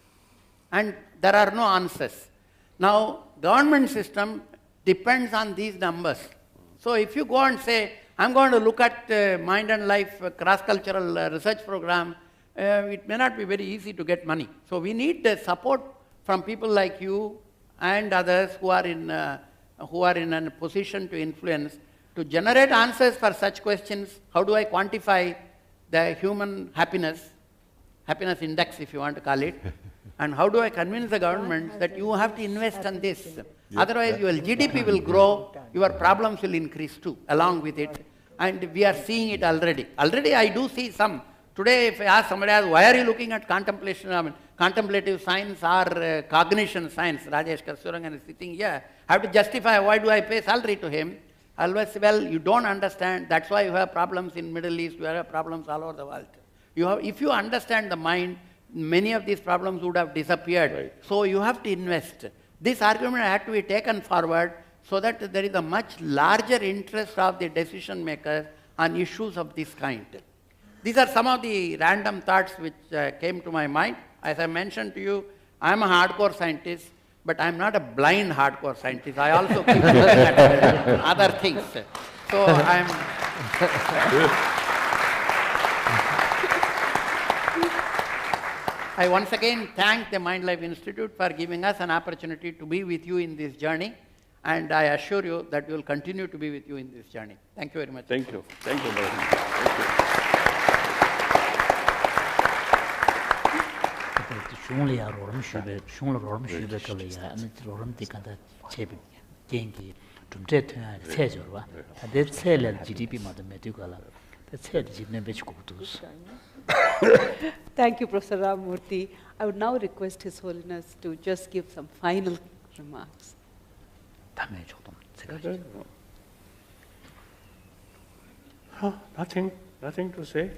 and there are no answers. Now, government system depends on these numbers. So if you go and say, I'm going to look at Mind and Life cross-cultural research program, it may not be very easy to get money. So we need the support from people like you and others who are in a position to influence, to generate answers for such questions. How do I quantify the human happiness index, if you want to call it, and how do I convince the government that you have to invest on this? Otherwise, your GDP will grow, your problems will increase too, along with it. And we are seeing it already. Already I do see some. Today, if I ask somebody else, why are you looking at contemplative science or cognition science? Rajesh Kasurangan is sitting here. I have to justify why do I pay salary to him. I always say, well, you don't understand. That's why you have problems in Middle East. You have problems all over the world. If you understand the mind, many of these problems would have disappeared. Right. So you have to invest. This argument had to be taken forward so that there is a much larger interest of the decision makers on issues of this kind. These are some of the random thoughts which came to my mind. As I mentioned to you, I am a hardcore scientist, but I am not a blind hardcore scientist. I also keep looking at other things. So I am... I once again thank the Mind Life Institute for giving us an opportunity to be with you in this journey, and I assure you that we will continue to be with you in this journey. Thank you very much. Thank you. Thank you very much. Thank you. shunglia roram shube shungla roram shube kale ya an roram tikanda chebe gengi tumje thya chejorwa ade chele GDP ma de medikala the chele jibne bech kutus. Thank you, Professor Ramamurthy. I would now request His Holiness to just give some final remarks. Nothing to say.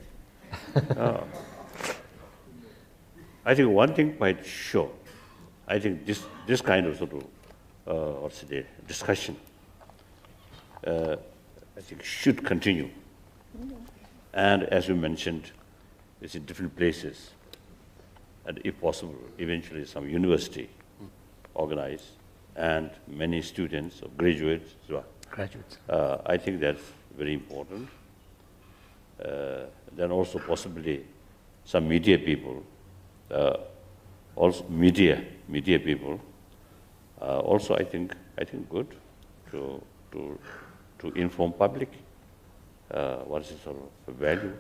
I think one thing quite sure. I think this kind of sort of discussion, I think should continue. And as you mentioned, it's in different places, and if possible, eventually some university organize, and many students or graduates as well. Graduates. I think that's very important. Then also possibly some media people, also media people, also I think good to inform public what is the sort of value.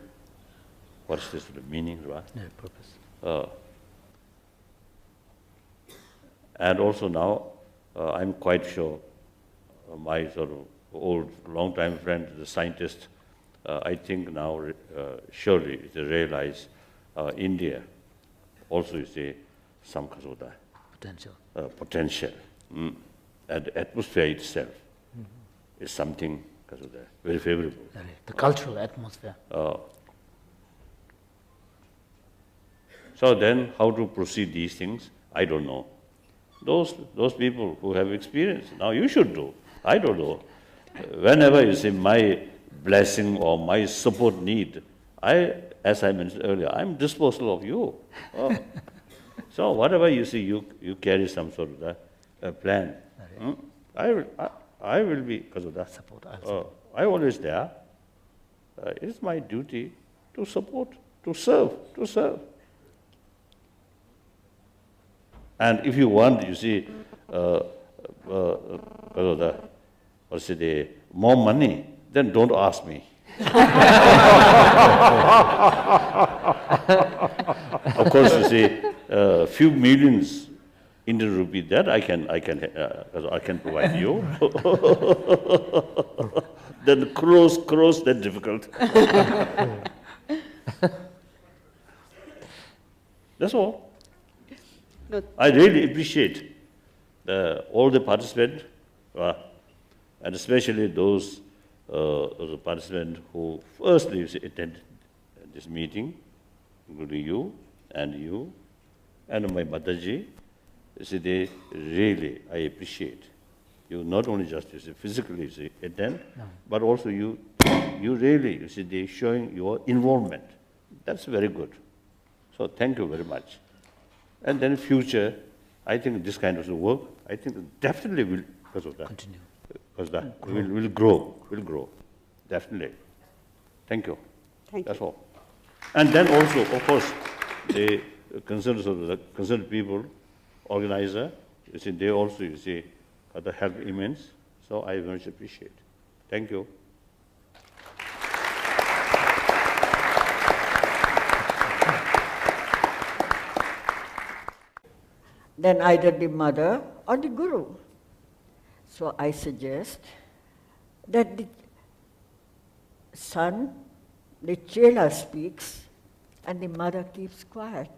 What is the sort of meaning, right? Yeah, purpose. And also now, I'm quite sure my sort of old, long-time friend, the scientist, I think now surely they realize India also is some kind of potential. And the atmosphere itself is something very favorable. The cultural atmosphere. So then, how to proceed these things? I don't know. Those people who have experience, now you should do. I don't know. whenever you see my blessing or my support need, as I mentioned earlier, I'm disposal of you. Oh. So whatever you see, you carry some sort of plan. I will be, because of that. Support. I always there. It's my duty to support, to serve. And if you want, you see, more money, then don't ask me. Of course, you see, few millions Indian rupee that I can provide you. Then crores, that's difficult. That's all. No. I really appreciate all the participants, and especially those participants who firstly attended this meeting, including you and my Mataji. You see, they really, I appreciate. You not only just physically attend, but also you really, they showing your involvement. That's very good. So thank you very much. And then in future, I think this kind of work, I think definitely will, because of that. Continue. Because that will grow, definitely. Thank you. That's all. And then also, of course, the concerned people, organizer, they also, got the help immense. So I very much appreciate. Thank you. Then either the mother or the guru. So I suggest that the son, the chela speaks, and the mother keeps quiet.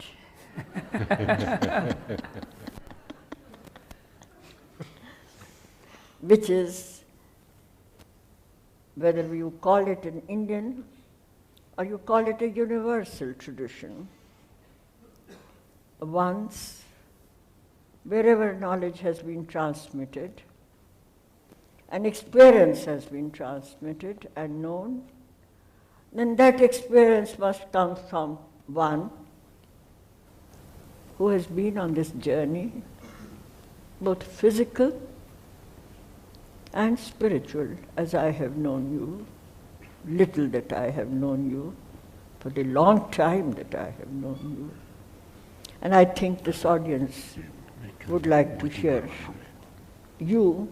Which is, whether you call it an Indian or you call it a universal tradition, once, wherever knowledge has been transmitted, and experience has been transmitted and known, then that experience must come from one who has been on this journey, both physical and spiritual, as I have known you, little that I have known you, for the long time that I have known you. And I think this audience would like to hear you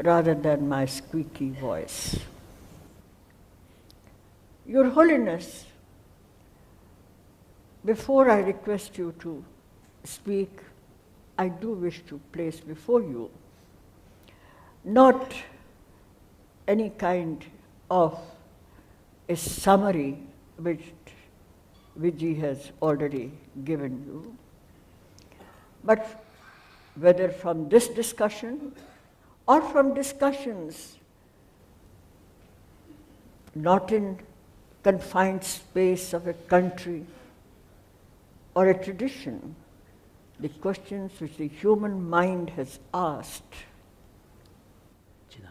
rather than my squeaky voice. Your Holiness, before I request you to speak, I do wish to place before you not any kind of a summary which Vijay has already given you, but whether from this discussion or from discussions not in confined space of a country or a tradition, the questions which the human mind has asked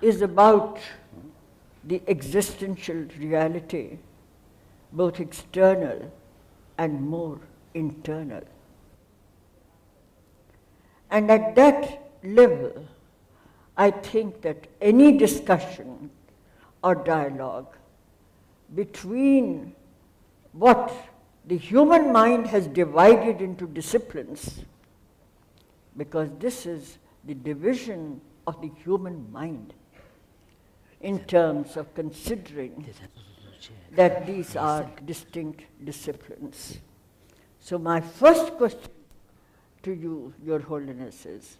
is about the existential reality, both external and more internal. And at that level, I think that any discussion or dialogue between what the human mind has divided into disciplines, because this is the division of the human mind in terms of considering that these are distinct disciplines. So my first question to you, Your Holiness, is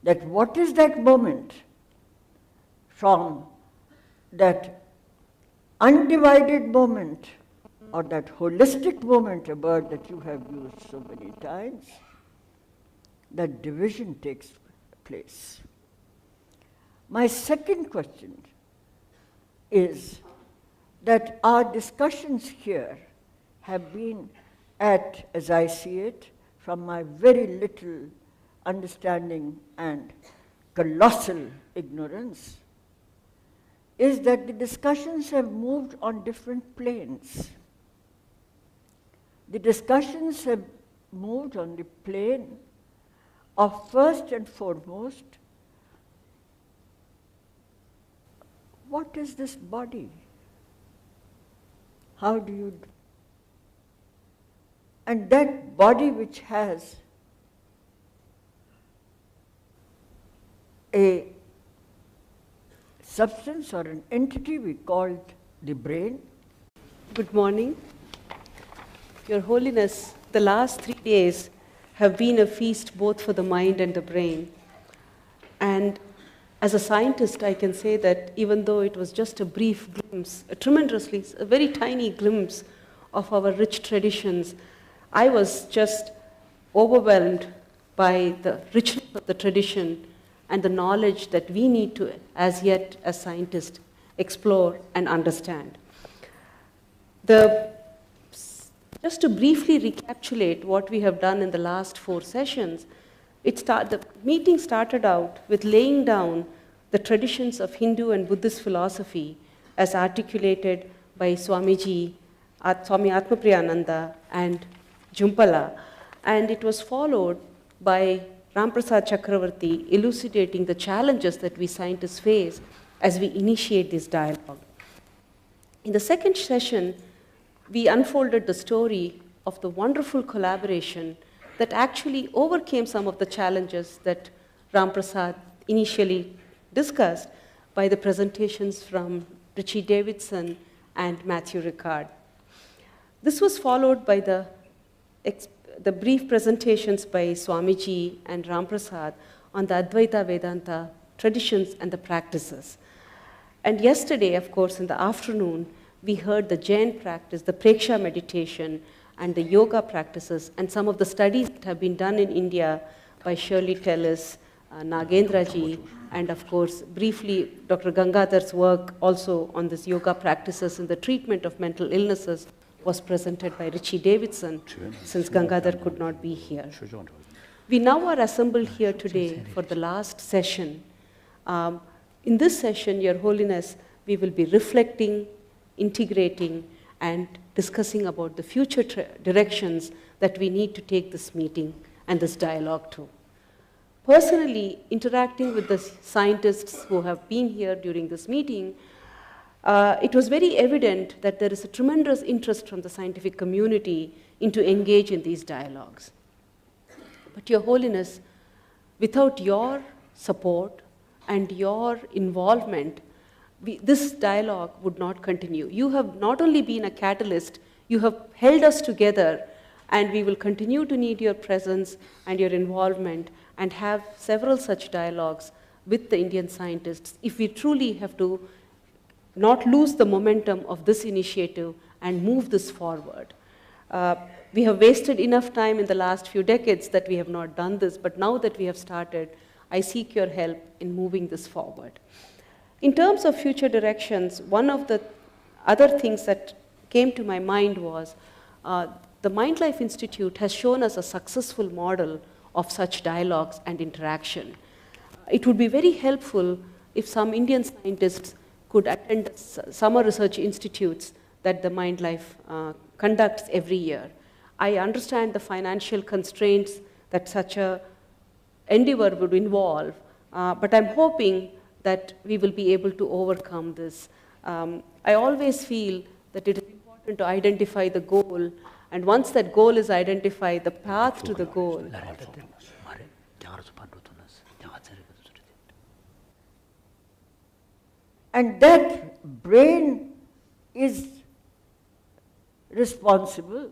that what is that moment from that undivided moment or that holistic moment, a word that you have used so many times, that division takes place. My second question is that our discussions here have been at, as I see it, from my very little understanding and colossal ignorance, is that the discussions have moved on different planes. The discussions have moved on the plane of first and foremost, what is this body? How do you... And that body which has a substance or an entity we called the brain. Good morning. Your Holiness, the last 3 days have been a feast both for the mind and the brain. And as a scientist, I can say that even though it was just a brief glimpse, a very tiny glimpse of our rich traditions, I was just overwhelmed by the richness of the tradition and the knowledge that we need to, as yet as scientists, explore and understand. Just to briefly recapitulate what we have done in the last 4 sessions, the meeting started out with laying down the traditions of Hindu and Buddhist philosophy as articulated by Swami Atmapriyananda and Jumpala, and it was followed by Ramprasad Chakravarti elucidating the challenges that we scientists face as we initiate this dialogue. In the second session, we unfolded the story of the wonderful collaboration that actually overcame some of the challenges that Ramprasad initially discussed by the presentations from Richie Davidson and Matthew Ricard. This was followed by the brief presentations by Swamiji and Ramprasad on the Advaita Vedanta traditions and the practices. And yesterday, of course, in the afternoon, we heard the Jain practice, the Preksha meditation, and the yoga practices, and some of the studies that have been done in India by Shirley Tellis, Nagendra ji, and of course, briefly, Dr. Gangadhar's work also on this yoga practices in the treatment of mental illnesses was presented by Richie Davidson, since Gangadhar could not be here. We now are assembled here today for the last session. In this session, Your Holiness, we will be reflecting, integrating, and discussing about the future directions that we need to take this meeting and this dialogue to. Personally, interacting with the scientists who have been here during this meeting, it was very evident that there is a tremendous interest from the scientific community into engage in these dialogues. But Your Holiness, without your support and your involvement, this dialogue would not continue. You have not only been a catalyst, you have held us together, and we will continue to need your presence and your involvement and have several such dialogues with the Indian scientists if we truly have to not lose the momentum of this initiative and move this forward. We have wasted enough time in the last few decades that we have not done this, but now that we have started, I seek your help in moving this forward. In terms of future directions, one of the other things that came to my mind was the Mind Life Institute has shown us a successful model of such dialogues and interaction. It would be very helpful if some Indian scientists could attend summer research institutes that the Mind Life conducts every year. I understand the financial constraints that such an endeavor would involve, but I'm hoping that we will be able to overcome this. I always feel that it is important to identify the goal, and once that goal is identified, the path to the goal. And that brain is responsible,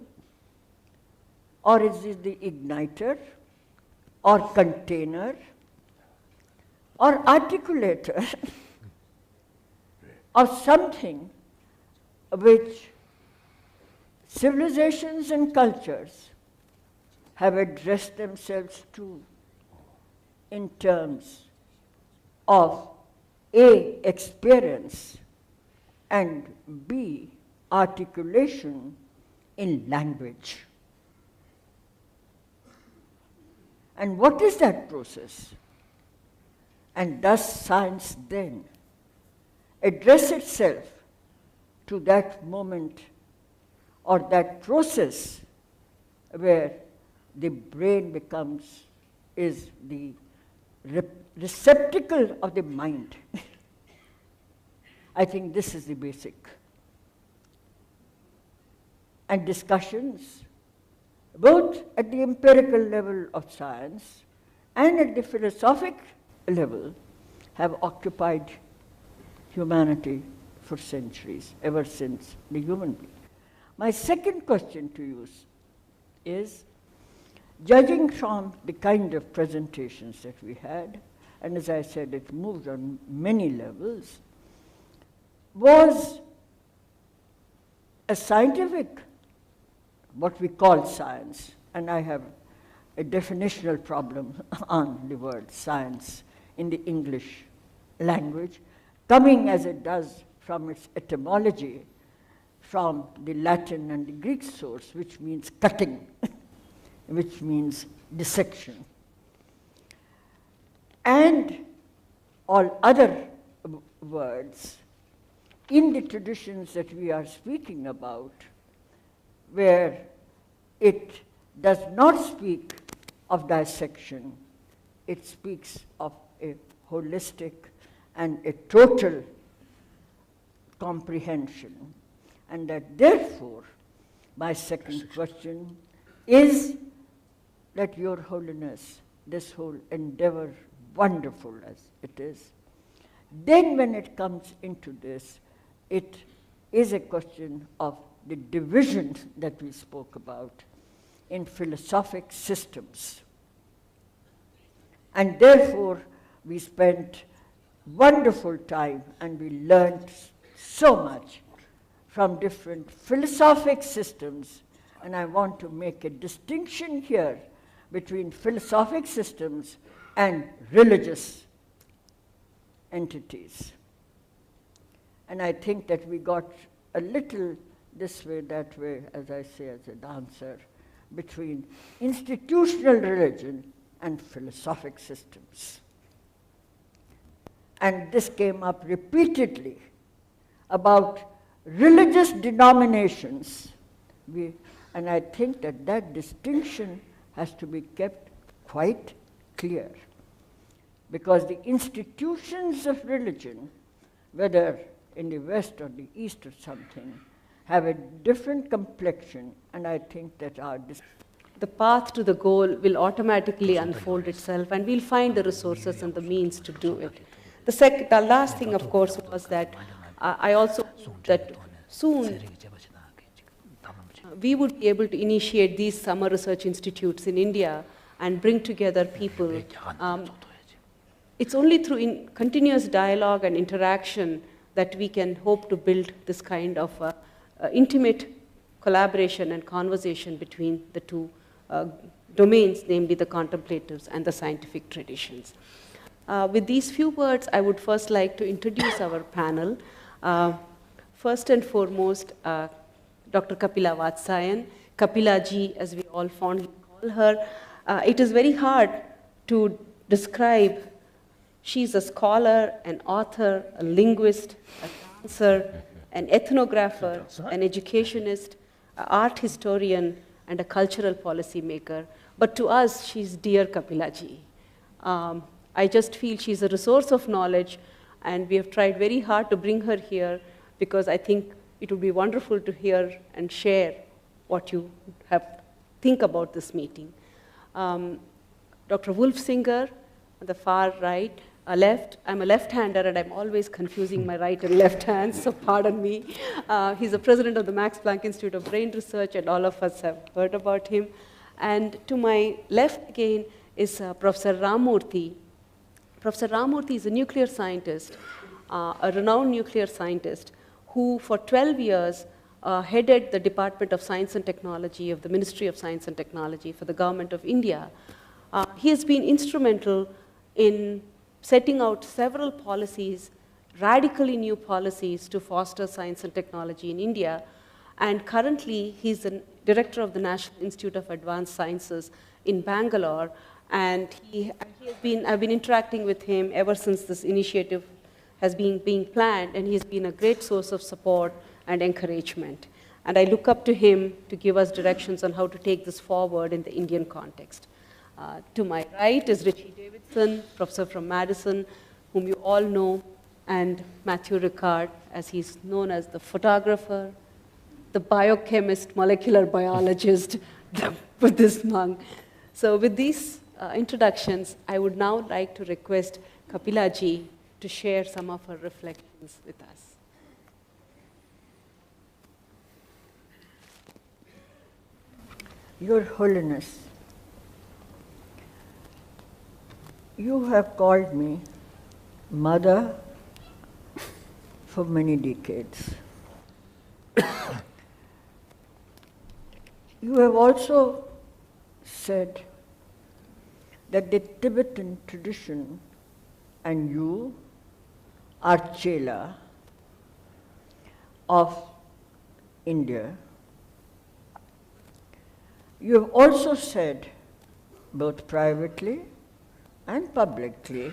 or is it the igniter, or container, or articulator of something which civilizations and cultures have addressed themselves to in terms of A, experience, and B, articulation in language. And what is that process? And does science then address itself to that moment or that process where the brain is the receptacle of the mind. I think this is the basic. And discussions, both at the empirical level of science and at the philosophic level, have occupied humanity for centuries, ever since the human being. My second question to you is, judging from the kind of presentations that we had, and as I said, it moved on many levels, was a scientific, what we call science, and I have a definitional problem on the word science in the English language, coming as it does from its etymology, from the Latin and the Greek source, which means cutting, which means dissection. And all other words in the traditions that we are speaking about, where it does not speak of dissection, it speaks of a holistic and a total comprehension. And that therefore, my second question is that Your Holiness, this whole endeavor, wonderful as it is, then when it comes into this, it is a question of the division that we spoke about in philosophic systems. And therefore, we spent wonderful time and we learned so much from different philosophic systems. And I want to make a distinction here between philosophic systems and religious entities. And I think that we got a little this way, that way, as I say, as a dancer, between institutional religion and philosophic systems. And this came up repeatedly about religious denominations. And I think that that distinction has to be kept quite clear, because the institutions of religion, whether in the West or the East or something, have a different complexion, and I think that the path to the goal will automatically unfold itself, and we'll find the resources and the means to do it. The last thing, of course, was that I also hope that soon we would be able to initiate these summer research institutes in India and bring together people. It's only through continuous dialogue and interaction that we can hope to build this kind of intimate collaboration and conversation between the two domains, namely the contemplatives and the scientific traditions. With these few words, I would first like to introduce our panel. First and foremost, Dr. Kapila Vatsyayan, Kapila ji, as we all fondly call her. It is very hard to describe. She's a scholar, an author, a linguist, a dancer, an ethnographer, an educationist, an art historian, and a cultural policy maker. But to us, she's dear Kapila ji. I just feel she's a resource of knowledge, and we have tried very hard to bring her here because I think it would be wonderful to hear and share what you think about this meeting. Dr. Wolfsinger, on the far right, left. I'm a left-hander, and I'm always confusing my right and left hands, so pardon me. He's the president of the Max Planck Institute of Brain Research, and all of us have heard about him. And to my left again is Professor Ramurthy. Professor Ramurthy is a nuclear scientist, a renowned nuclear scientist, who for 12 years headed the Department of Science and Technology of the Ministry of Science and Technology for the Government of India. He has been instrumental in setting out several policies, radically new policies to foster science and technology in India. And currently, he's the director of the National Institute of Advanced Sciences in Bangalore. And I've been interacting with him ever since this initiative has been being planned, and he's been a great source of support and encouragement. And I look up to him to give us directions on how to take this forward in the Indian context. To my right is Richie Davidson, professor from Madison, whom you all know, and Matthew Ricard, as he's known as the photographer, the biochemist, molecular biologist, the Buddhist monk. So with these introductions, I would now like to request Kapila ji to share some of her reflections with us. Your Holiness, you have called me mother for many decades. You have also said that the Tibetan tradition and you are chela of India. You have also said, both privately and publicly,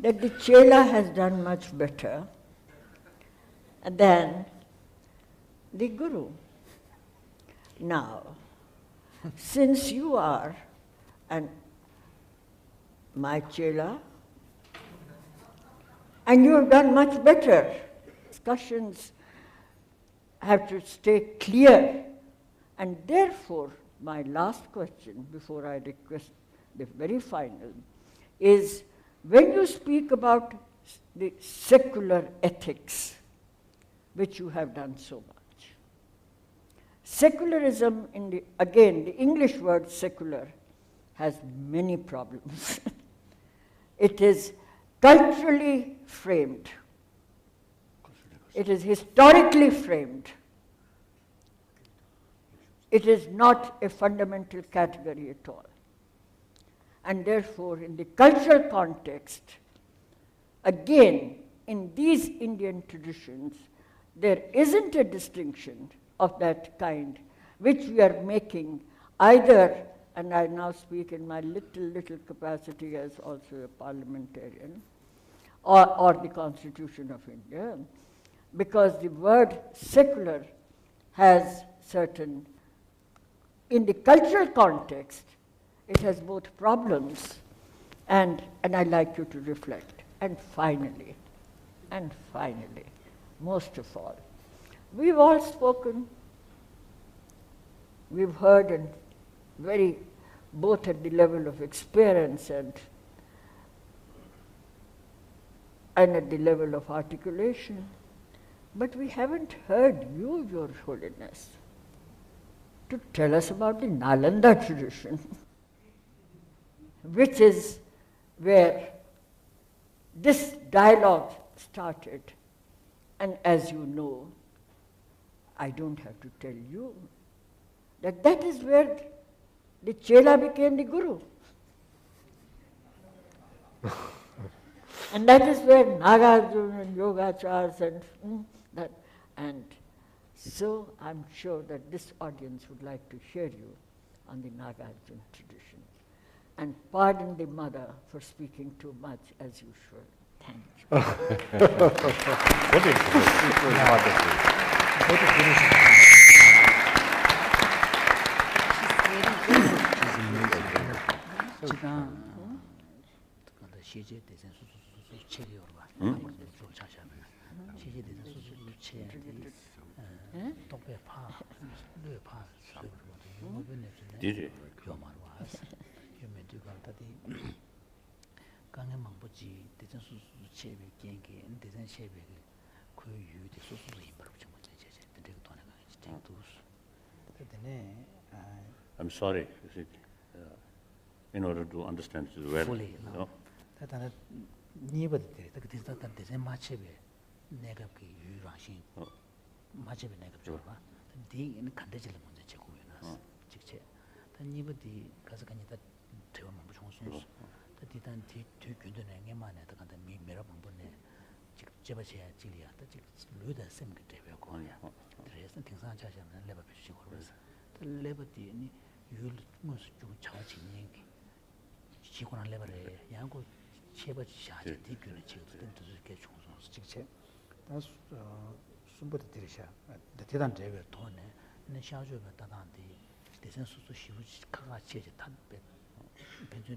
that the chela has done much better than the guru. Now, since you are my chela, and you have done much better, discussions have to stay clear, and therefore, my last question, before I request the very final, is when you speak about the secular ethics, which you have done so much. Secularism, again, the English word secular has many problems. It is culturally framed. It is historically framed. It is not a fundamental category at all. And therefore, in the cultural context, again, in these Indian traditions, there isn't a distinction of that kind, which we are making either, and I now speak in my little capacity as also a parliamentarian, or the Constitution of India, because the word secular has certain, in the cultural context, it has both problems, and I'd like you to reflect. And finally, most of all, we've all spoken, we've heard, and very, both at the level of experience and at the level of articulation, but we haven't heard you, Your Holiness, to tell us about the Nalanda tradition, which is where this dialogue started. And as you know, I don't have to tell you that that is where the chela became the guru. And that is where Nagarjuna and Yogachars and that. And so I'm sure that this audience would like to hear you on the Nagarjuna tradition. And pardon the mother for speaking too much as usual. Thank you. What is it? I'm sorry, in order to understand it well. Fully, no. That neighbor there, much negative rushing, much of a negative. The in the condition of the Chekuinas, Chiche. The neighbor the Kazakanita Teomamus, the Titan to Kundan and Yaman at the Mirabone, Jebachia, Gilia, the Luda Semke, there is nothing such as a labor fishing horse. The liberty you must do charging Yankee. She couldn't lever a young Cheba charge, take your children to get 다 숨부터 들으셔. 대단 제외 돈에 내 샤주가 다단디 대선 수수 시부 카가 체제 탄 벤주